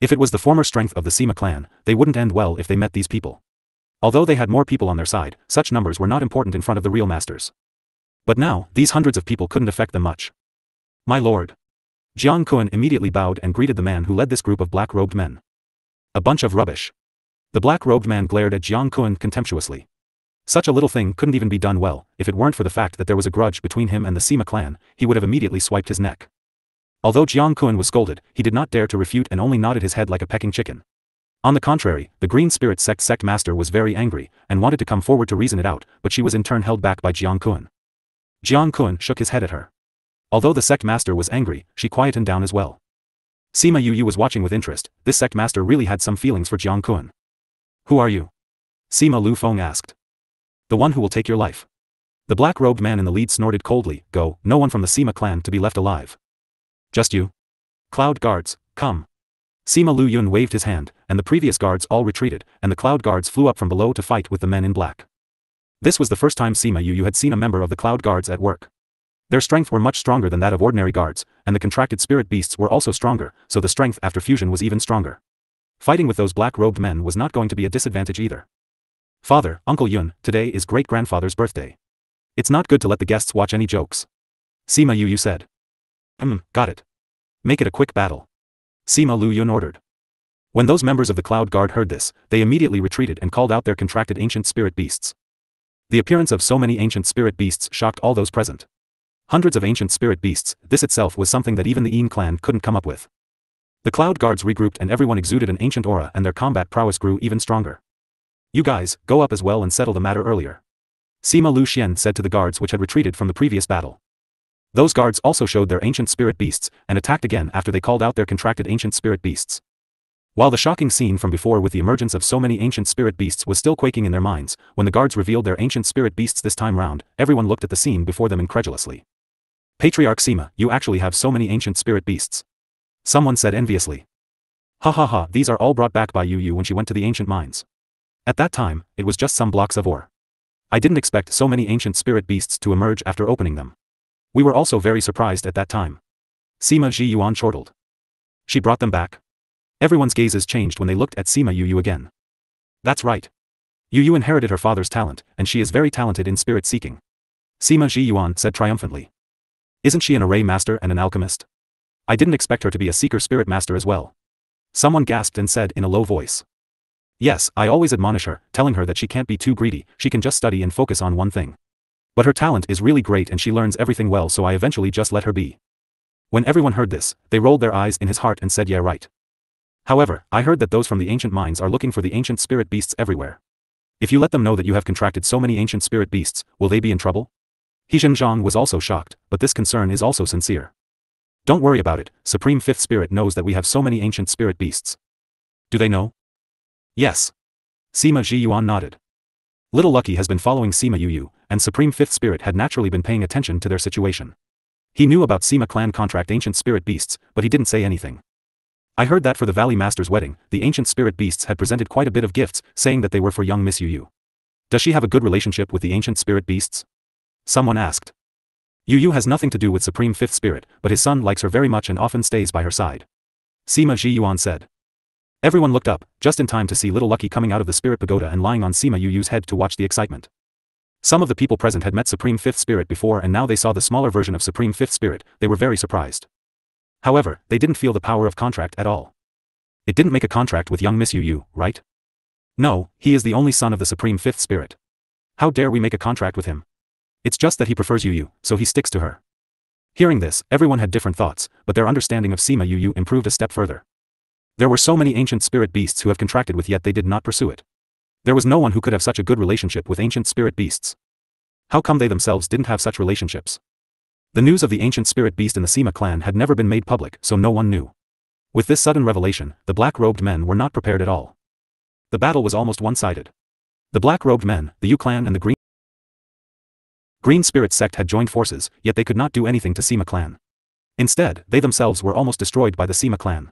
If it was the former strength of the Sima clan, they wouldn't end well if they met these people. Although they had more people on their side, such numbers were not important in front of the real masters. But now, these hundreds of people couldn't affect them much. My lord. Jiang Kun immediately bowed and greeted the man who led this group of black-robed men. A bunch of rubbish. The black-robed man glared at Jiang Kun contemptuously. Such a little thing couldn't even be done well. If it weren't for the fact that there was a grudge between him and the Sima clan, he would have immediately swiped his neck. Although Jiang Kun was scolded, he did not dare to refute and only nodded his head like a pecking chicken. On the contrary, the Green Spirit sect master was very angry, and wanted to come forward to reason it out, but she was in turn held back by Jiang Kun. Jiang Kun shook his head at her. Although the sect master was angry, she quietened down as well. Sima Yu was watching with interest. This sect master really had some feelings for Jiang Kun. Who are you? Sima Lu Feng asked. The one who will take your life. The black-robed man in the lead snorted coldly. Go, no one from the Sima clan to be left alive. Just you? Cloud guards, come. Sima Lu Yun waved his hand, and the previous guards all retreated, and the cloud guards flew up from below to fight with the men in black. This was the first time Sima Yu had seen a member of the cloud guards at work. Their strength were much stronger than that of ordinary guards, and the contracted spirit beasts were also stronger, so the strength after fusion was even stronger. Fighting with those black-robed men was not going to be a disadvantage either. Father, Uncle Yun, today is great-grandfather's birthday. It's not good to let the guests watch any jokes. Sima Yu said. Got it. Make it a quick battle. Sima Lu Yun ordered. When those members of the Cloud Guard heard this, they immediately retreated and called out their contracted ancient spirit beasts. The appearance of so many ancient spirit beasts shocked all those present. Hundreds of ancient spirit beasts, this itself was something that even the Yin clan couldn't come up with. The Cloud Guards regrouped and everyone exuded an ancient aura and their combat prowess grew even stronger. You guys, go up as well and settle the matter earlier. Sima Lu Xian said to the guards which had retreated from the previous battle. Those guards also showed their ancient spirit beasts, and attacked again after they called out their contracted ancient spirit beasts. While the shocking scene from before with the emergence of so many ancient spirit beasts was still quaking in their minds, when the guards revealed their ancient spirit beasts this time round, everyone looked at the scene before them incredulously. Patriarch Sima, you actually have so many ancient spirit beasts. Someone said enviously. Ha ha ha, these are all brought back by Yu when she went to the ancient mines. At that time, it was just some blocks of ore. I didn't expect so many ancient spirit beasts to emerge after opening them. We were also very surprised at that time. Sima Ji Yuan chortled. She brought them back. Everyone's gazes changed when they looked at Sima Yu again. That's right. Yu inherited her father's talent, and she is very talented in spirit seeking. Sima Ji Yuan said triumphantly. Isn't she an array master and an alchemist? I didn't expect her to be a seeker spirit master as well. Someone gasped and said in a low voice. Yes, I always admonish her, telling her that she can't be too greedy, she can just study and focus on one thing. But her talent is really great and she learns everything well, so I eventually just let her be. When everyone heard this, they rolled their eyes in his heart and said yeah right. However, I heard that those from the ancient mines are looking for the ancient spirit beasts everywhere. If you let them know that you have contracted so many ancient spirit beasts, will they be in trouble? He Zhang was also shocked, but this concern is also sincere. Don't worry about it, Supreme Fifth Spirit knows that we have so many ancient spirit beasts. Do they know? Yes. Sima Ji Yuan nodded. Little Lucky has been following Sima Yu, and Supreme Fifth Spirit had naturally been paying attention to their situation. He knew about Sima clan contract ancient spirit beasts, but he didn't say anything. I heard that for the Valley Master's wedding, the ancient spirit beasts had presented quite a bit of gifts, saying that they were for young Miss Yu. Does she have a good relationship with the ancient spirit beasts? Someone asked. Yu has nothing to do with Supreme Fifth Spirit, but his son likes her very much and often stays by her side. Sima Ji Yuan said. Everyone looked up, just in time to see Little Lucky coming out of the spirit pagoda and lying on Sima Yu's head to watch the excitement. Some of the people present had met Supreme Fifth Spirit before and now they saw the smaller version of Supreme Fifth Spirit, they were very surprised. However, they didn't feel the power of contract at all. It didn't make a contract with young Miss Yu, right? No, he is the only son of the Supreme Fifth Spirit. How dare we make a contract with him? It's just that he prefers Yu, so he sticks to her. Hearing this, everyone had different thoughts, but their understanding of Sima Yu improved a step further. There were so many ancient spirit beasts who have contracted with yet they did not pursue it. There was no one who could have such a good relationship with ancient spirit beasts. How come they themselves didn't have such relationships? The news of the ancient spirit beast in the Sima clan had never been made public, so no one knew. With this sudden revelation, the black-robed men were not prepared at all. The battle was almost one-sided. The black-robed men, the Yu clan and the Green Spirit sect had joined forces, yet they could not do anything to Sima clan. Instead, they themselves were almost destroyed by the Sima clan.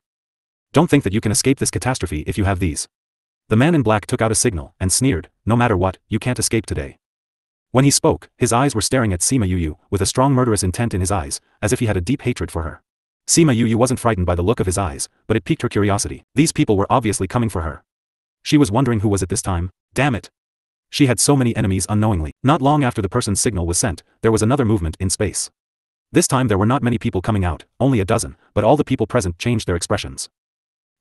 Don't think that you can escape this catastrophe if you have these. The man in black took out a signal and sneered, no matter what, you can't escape today. When he spoke, his eyes were staring at Sima Yu, with a strong murderous intent in his eyes, as if he had a deep hatred for her. Sima Yu wasn't frightened by the look of his eyes, but it piqued her curiosity. These people were obviously coming for her. She was wondering who was it this time. Damn it. She had so many enemies unknowingly. Not long after the person's signal was sent, there was another movement in space. This time there were not many people coming out, only a dozen, but all the people present changed their expressions.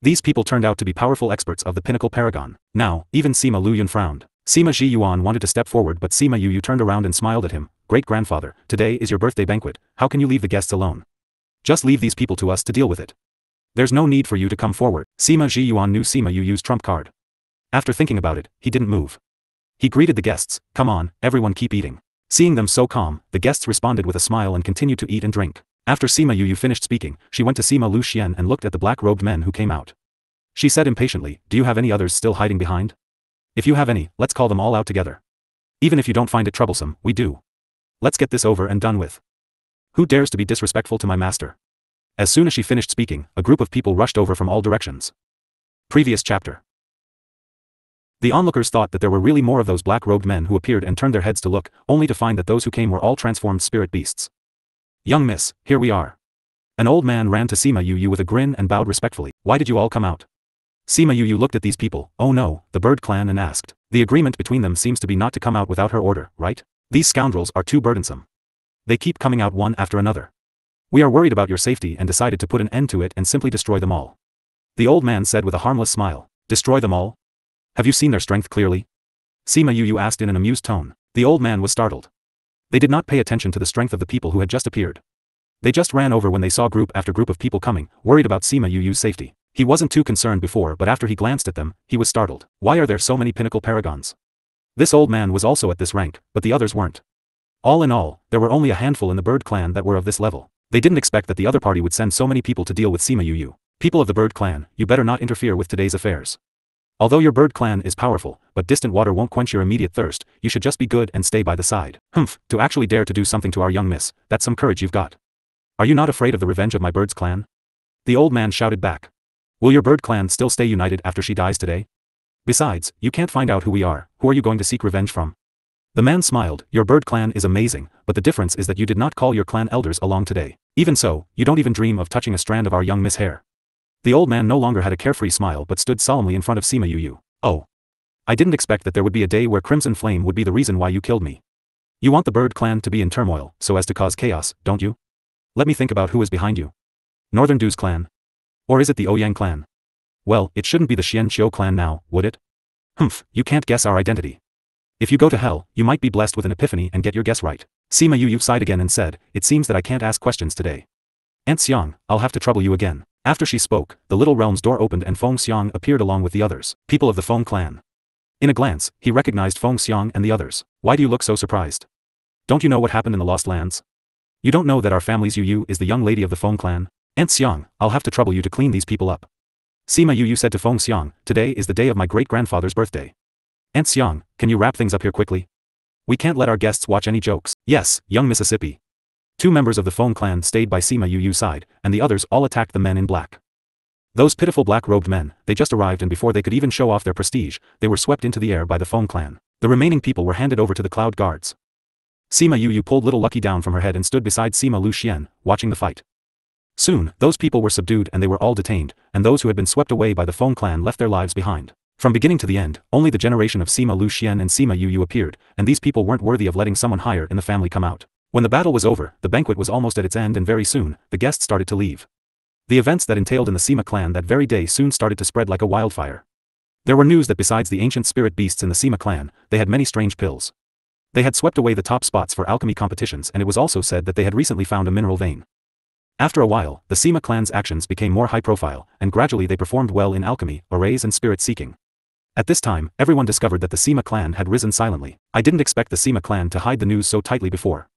These people turned out to be powerful experts of the pinnacle paragon. Now, even Sima Lu Yun frowned. Sima Ji Yuan wanted to step forward but Sima Yu turned around and smiled at him. Great-grandfather, today is your birthday banquet, how can you leave the guests alone? Just leave these people to us to deal with it. There's no need for you to come forward. Sima Ji Yuan knew Sima Yu's trump card. After thinking about it, he didn't move. He greeted the guests, come on, everyone keep eating. Seeing them so calm, the guests responded with a smile and continued to eat and drink. After Sima Yu finished speaking, she went to Sima Lu Xian and looked at the black-robed men who came out. She said impatiently, do you have any others still hiding behind? If you have any, let's call them all out together. Even if you don't find it troublesome, we do. Let's get this over and done with. Who dares to be disrespectful to my master? As soon as she finished speaking, a group of people rushed over from all directions. Previous chapter. The onlookers thought that there were really more of those black-robed men who appeared and turned their heads to look, only to find that those who came were all transformed spirit beasts. Young miss, here we are. An old man ran to Sima Yu with a grin and bowed respectfully. Why did you all come out? Sima Yu looked at these people, oh no, the bird clan, and asked. The agreement between them seems to be not to come out without her order, right? These scoundrels are too burdensome. They keep coming out one after another. We are worried about your safety and decided to put an end to it and simply destroy them all. The old man said with a harmless smile. Destroy them all? Have you seen their strength clearly? Sima Yu asked in an amused tone. The old man was startled. They did not pay attention to the strength of the people who had just appeared. They just ran over when they saw group after group of people coming, worried about Sima Yu's safety. He wasn't too concerned before, but after he glanced at them, he was startled. Why are there so many pinnacle paragons? This old man was also at this rank, but the others weren't. All in all, there were only a handful in the Bird clan that were of this level. They didn't expect that the other party would send so many people to deal with Sima Yu. People of the Bird clan, you better not interfere with today's affairs. Although your Bird clan is powerful, but distant water won't quench your immediate thirst, you should just be good and stay by the side. Humph, to actually dare to do something to our young miss, that's some courage you've got. Are you not afraid of the revenge of my Bird's clan? The old man shouted back. Will your Bird clan still stay united after she dies today? Besides, you can't find out who we are. Who are you going to seek revenge from? The man smiled. Your Bird clan is amazing, but the difference is that you did not call your clan elders along today. Even so, you don't even dream of touching a strand of our young miss hair. The old man no longer had a carefree smile but stood solemnly in front of Sima Yu. Oh. I didn't expect that there would be a day where Crimson Flame would be the reason why you killed me. You want the Bird clan to be in turmoil, so as to cause chaos, don't you? Let me think about who is behind you. Northern Du's clan? Or is it the Ouyang clan? Well, it shouldn't be the Xian Qiu clan now, would it? Humph, you can't guess our identity. If you go to hell, you might be blessed with an epiphany and get your guess right. Sima Yu sighed again and said, it seems that I can't ask questions today. Aunt Xiang, I'll have to trouble you again. After she spoke, the little realm's door opened and Feng Xiang appeared along with the others, people of the Feng clan. In a glance, he recognized Feng Xiang and the others. Why do you look so surprised? Don't you know what happened in the Lost Lands? You don't know that our family's Yu is the young lady of the Feng clan? Aunt Xiang, I'll have to trouble you to clean these people up. Sima Yu said to Feng Xiang, today is the day of my great-grandfather's birthday. Aunt Xiang, can you wrap things up here quickly? We can't let our guests watch any jokes. Yes, young Mississippi. 2 members of the Feng clan stayed by Sima Yu's side, and the others all attacked the men in black. Those pitiful black-robed men, they just arrived and before they could even show off their prestige, they were swept into the air by the Feng clan. The remaining people were handed over to the Cloud Guards. Sima Yu pulled little Lucky down from her head and stood beside Sima Lu Xian, watching the fight. Soon, those people were subdued and they were all detained, and those who had been swept away by the Feng clan left their lives behind. From beginning to the end, only the generation of Sima Lu Xian and Sima Yu appeared, and these people weren't worthy of letting someone higher in the family come out. When the battle was over, the banquet was almost at its end and very soon, the guests started to leave. The events that entailed in the Sima clan that very day soon started to spread like a wildfire. There were news that besides the ancient spirit beasts in the Sima clan, they had many strange pills. They had swept away the top spots for alchemy competitions and it was also said that they had recently found a mineral vein. After a while, the Sima clan's actions became more high profile, and gradually they performed well in alchemy, arrays and spirit seeking. At this time, everyone discovered that the Sima clan had risen silently. I didn't expect the Sima clan to hide the news so tightly before.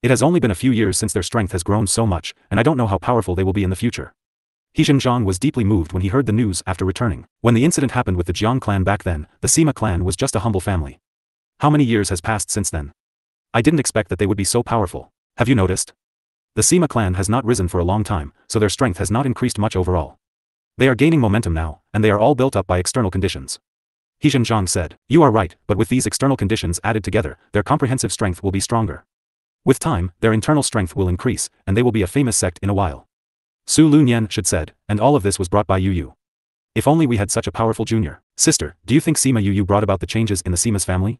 It has only been a few years since their strength has grown so much, and I don't know how powerful they will be in the future. He Zhang was deeply moved when he heard the news after returning. When the incident happened with the Jiang clan back then, the Sima clan was just a humble family. How many years has passed since then? I didn't expect that they would be so powerful. Have you noticed? The Sima clan has not risen for a long time, so their strength has not increased much overall. They are gaining momentum now, and they are all built up by external conditions. He Zhang said, you are right, but with these external conditions added together, their comprehensive strength will be stronger. With time, their internal strength will increase, and they will be a famous sect in a while. Su Lunyan should said, and all of this was brought by Yu. If only we had such a powerful junior sister, do you think Sima Yu brought about the changes in the Sima's family?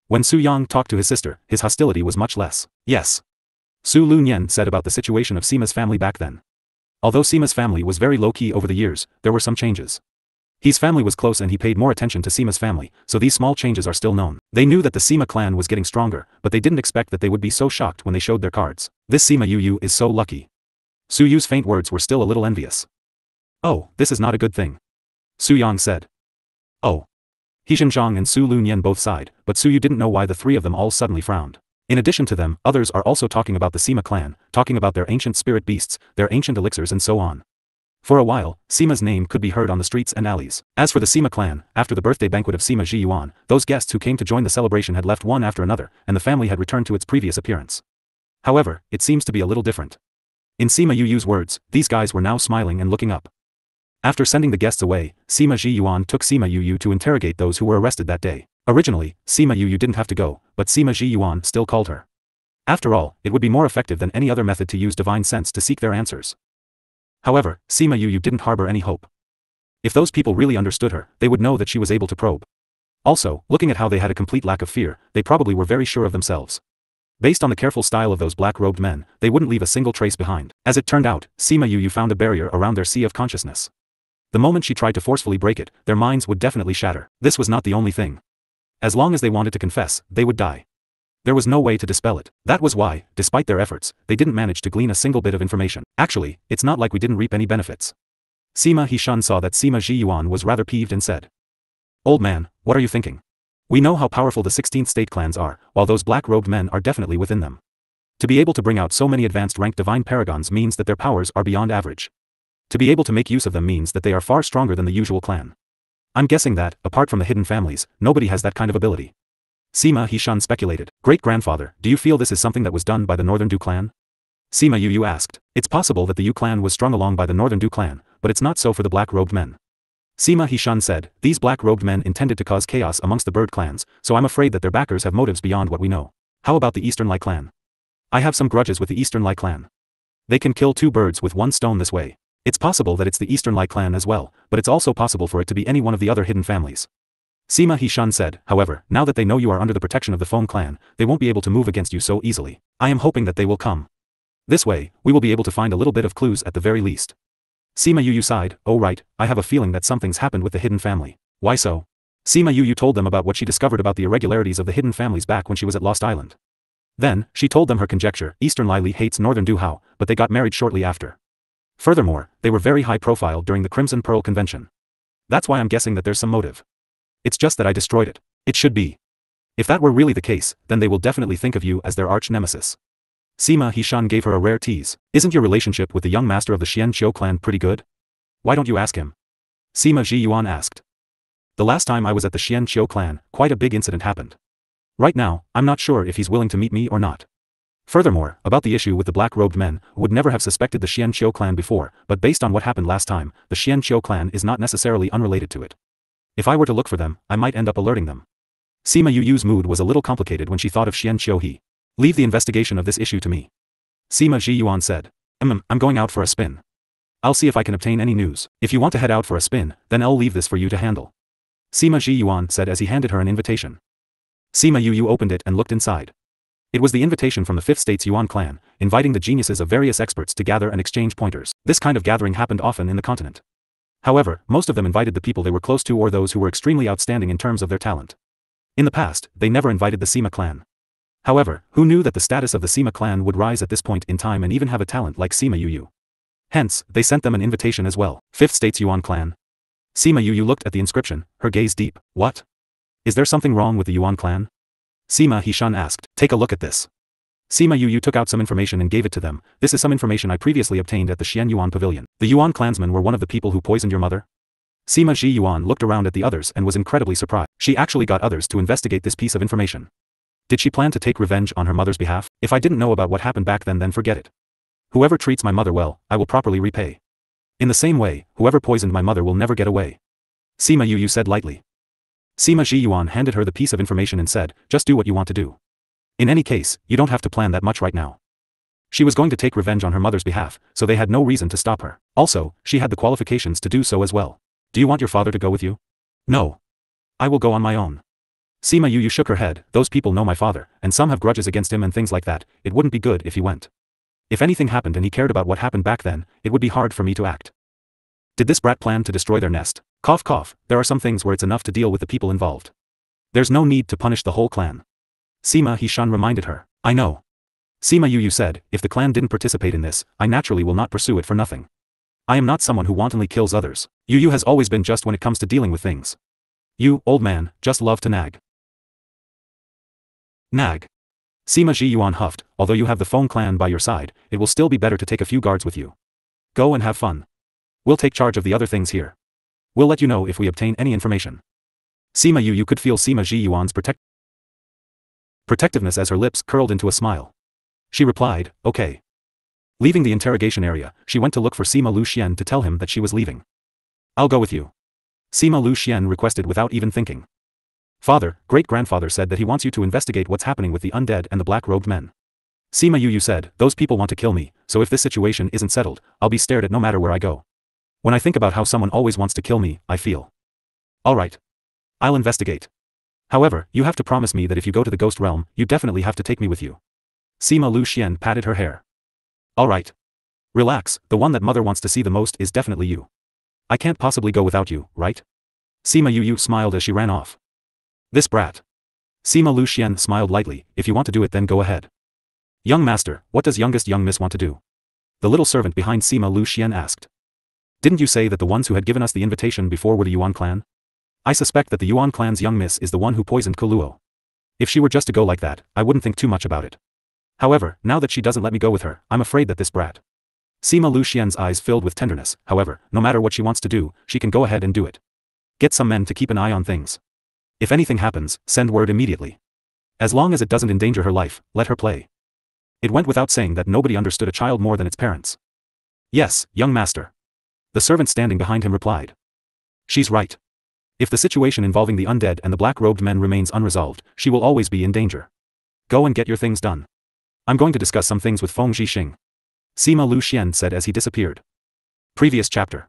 When Su Yang talked to his sister, his hostility was much less. Yes. Su Lunyan said about the situation of Sima's family back then. Although Sima's family was very low-key over the years, there were some changes. His family was close and he paid more attention to Sima's family, so these small changes are still known. They knew that the Sima clan was getting stronger, but they didn't expect that they would be so shocked when they showed their cards. This Sima Yu is so lucky. Su Yu's faint words were still a little envious. Oh, this is not a good thing. Su Yang said. Oh. He Zhang and Su Lunyan both sighed, but Su Yu didn't know why the three of them all suddenly frowned. In addition to them, others are also talking about the Sima clan, talking about their ancient spirit beasts, their ancient elixirs and so on. For a while, Sima's name could be heard on the streets and alleys. As for the Sima clan, after the birthday banquet of Sima Zhiyuan, those guests who came to join the celebration had left one after another, and the family had returned to its previous appearance. However, it seems to be a little different. In Sima Yu's words, these guys were now smiling and looking up. After sending the guests away, Sima Zhiyuan took Sima Yu to interrogate those who were arrested that day. Originally, Sima Yu didn't have to go, but Sima Zhiyuan still called her. After all, it would be more effective than any other method to use divine sense to seek their answers. However, Sima Yu didn't harbor any hope. If those people really understood her, they would know that she was able to probe. Also, looking at how they had a complete lack of fear, they probably were very sure of themselves. Based on the careful style of those black-robed men, they wouldn't leave a single trace behind. As it turned out, Sima Yu found a barrier around their sea of consciousness. The moment she tried to forcefully break it, their minds would definitely shatter. This was not the only thing. As long as they wanted to confess, they would die. There was no way to dispel it. That was why, despite their efforts, they didn't manage to glean a single bit of information. Actually, it's not like we didn't reap any benefits. Sima Hishun saw that Sima Zhiyuan was rather peeved and said. Old man, what are you thinking? We know how powerful the 16th state clans are, while those black-robed men are definitely within them. To be able to bring out so many advanced ranked divine paragons means that their powers are beyond average. To be able to make use of them means that they are far stronger than the usual clan. I'm guessing that, apart from the hidden families, nobody has that kind of ability. Sima Hishun speculated. Great-grandfather, do you feel this is something that was done by the Northern Du clan? Sima Yu asked. It's possible that the Yu clan was strung along by the Northern Du clan, but it's not so for the black-robed men. Sima Hishun said, these black-robed men intended to cause chaos amongst the bird clans, so I'm afraid that their backers have motives beyond what we know. How about the Eastern Lai clan? I have some grudges with the Eastern Lai clan. They can kill two birds with one stone this way. It's possible that it's the Eastern Lai clan as well, but it's also possible for it to be any one of the other hidden families. Sima Hishun said, however, now that they know you are under the protection of the Feng clan, they won't be able to move against you so easily. I am hoping that they will come. This way, we will be able to find a little bit of clues at the very least. Sima Yu sighed, oh right, I have a feeling that something's happened with the hidden family. Why so? Sima Yu told them about what she discovered about the irregularities of the hidden families back when she was at Lost Island. Then, she told them her conjecture. Eastern Lai Li hates Northern Du Hao, but they got married shortly after. Furthermore, they were very high profile during the Crimson Pearl Convention. That's why I'm guessing that there's some motive. It's just that I destroyed it. It should be. If that were really the case, then they will definitely think of you as their arch-nemesis. Sima Hishun gave her a rare tease. Isn't your relationship with the young master of the Xian Qiu clan pretty good? Why don't you ask him? Sima Zhiyuan asked. The last time I was at the Xian Qiu clan, quite a big incident happened. Right now, I'm not sure if he's willing to meet me or not. Furthermore, about the issue with the black-robed men, would never have suspected the Xian Qiu clan before, but based on what happened last time, the Xian Qiu clan is not necessarily unrelated to it. If I were to look for them, I might end up alerting them. Sima Yu's mood was a little complicated when she thought of Xian Qiu He. Leave the investigation of this issue to me. Sima Zhiyuan said. I'm going out for a spin. I'll see if I can obtain any news. If you want to head out for a spin, then I'll leave this for you to handle. Sima Zhiyuan said as he handed her an invitation. Sima Yu opened it and looked inside. It was the invitation from the 5th State's Yuan clan, inviting the geniuses of various experts to gather and exchange pointers. This kind of gathering happened often in the continent. However, most of them invited the people they were close to or those who were extremely outstanding in terms of their talent. In the past, they never invited the Sima clan. However, who knew that the status of the Sima clan would rise at this point in time and even have a talent like Sima Yu? Hence, they sent them an invitation as well. 5th State's Yuan clan. Sima Yu looked at the inscription, her gaze deep. What? Is there something wrong with the Yuan clan? Sima Hishun asked. Take a look at this. Sima Yu took out some information and gave it to them. This is some information I previously obtained at the Xian Yuan pavilion. The Yuan clansmen were one of the people who poisoned your mother? Sima Zhiyuan looked around at the others and was incredibly surprised. She actually got others to investigate this piece of information. Did she plan to take revenge on her mother's behalf? If I didn't know about what happened back then forget it. Whoever treats my mother well, I will properly repay. In the same way, whoever poisoned my mother will never get away. Sima Yu said lightly. Sima Zhiyuan handed her the piece of information and said, just do what you want to do. In any case, you don't have to plan that much right now. She was going to take revenge on her mother's behalf, so they had no reason to stop her. Also, she had the qualifications to do so as well. Do you want your father to go with you? No. I will go on my own. Sima Yu shook her head. Those people know my father, and some have grudges against him and things like that. It wouldn't be good if he went. If anything happened and he cared about what happened back then, it would be hard for me to act. Did this brat plan to destroy their nest? Cough cough, there are some things where it's enough to deal with the people involved. There's no need to punish the whole clan. Sima Hishun reminded her. I know. Sima Yu said, if the clan didn't participate in this, I naturally will not pursue it for nothing. I am not someone who wantonly kills others. Yu has always been just when it comes to dealing with things. You, old man, just love to nag. Nag. Sima Zhiyuan huffed, although you have the Feng clan by your side, it will still be better to take a few guards with you. Go and have fun. We'll take charge of the other things here. We'll let you know if we obtain any information. Sima Yu could feel Sima Zhiyuan's protectiveness as her lips curled into a smile. She replied, okay. Leaving the interrogation area, she went to look for Sima Luxian to tell him that she was leaving. I'll go with you. Sima Luxian requested without even thinking. Father, great-grandfather said that he wants you to investigate what's happening with the undead and the black-robed men. Sima Yu said, those people want to kill me, so if this situation isn't settled, I'll be stared at no matter where I go. When I think about how someone always wants to kill me, I feel. Alright. I'll investigate. However, you have to promise me that if you go to the ghost realm, you definitely have to take me with you. Sima Luxian patted her hair. Alright. Relax, the one that mother wants to see the most is definitely you. I can't possibly go without you, right? Sima Yu smiled as she ran off. This brat. Sima Luxian smiled lightly, if you want to do it then go ahead. Young master, what does youngest young miss want to do? The little servant behind Sima Luxian asked. Didn't you say that the ones who had given us the invitation before were the Yuan clan? I suspect that the Yuan clan's young miss is the one who poisoned Kuluo. If she were just to go like that, I wouldn't think too much about it. However, now that she doesn't let me go with her, I'm afraid that this brat. Sima Lu Xian's eyes filled with tenderness. However, no matter what she wants to do, she can go ahead and do it. Get some men to keep an eye on things. If anything happens, send word immediately. As long as it doesn't endanger her life, let her play. It went without saying that nobody understood a child more than its parents. Yes, young master. The servant standing behind him replied. She's right. If the situation involving the undead and the black-robed men remains unresolved, she will always be in danger. Go and get your things done. I'm going to discuss some things with Feng Zhixing. Sima Lu Xian said as he disappeared. Previous chapter.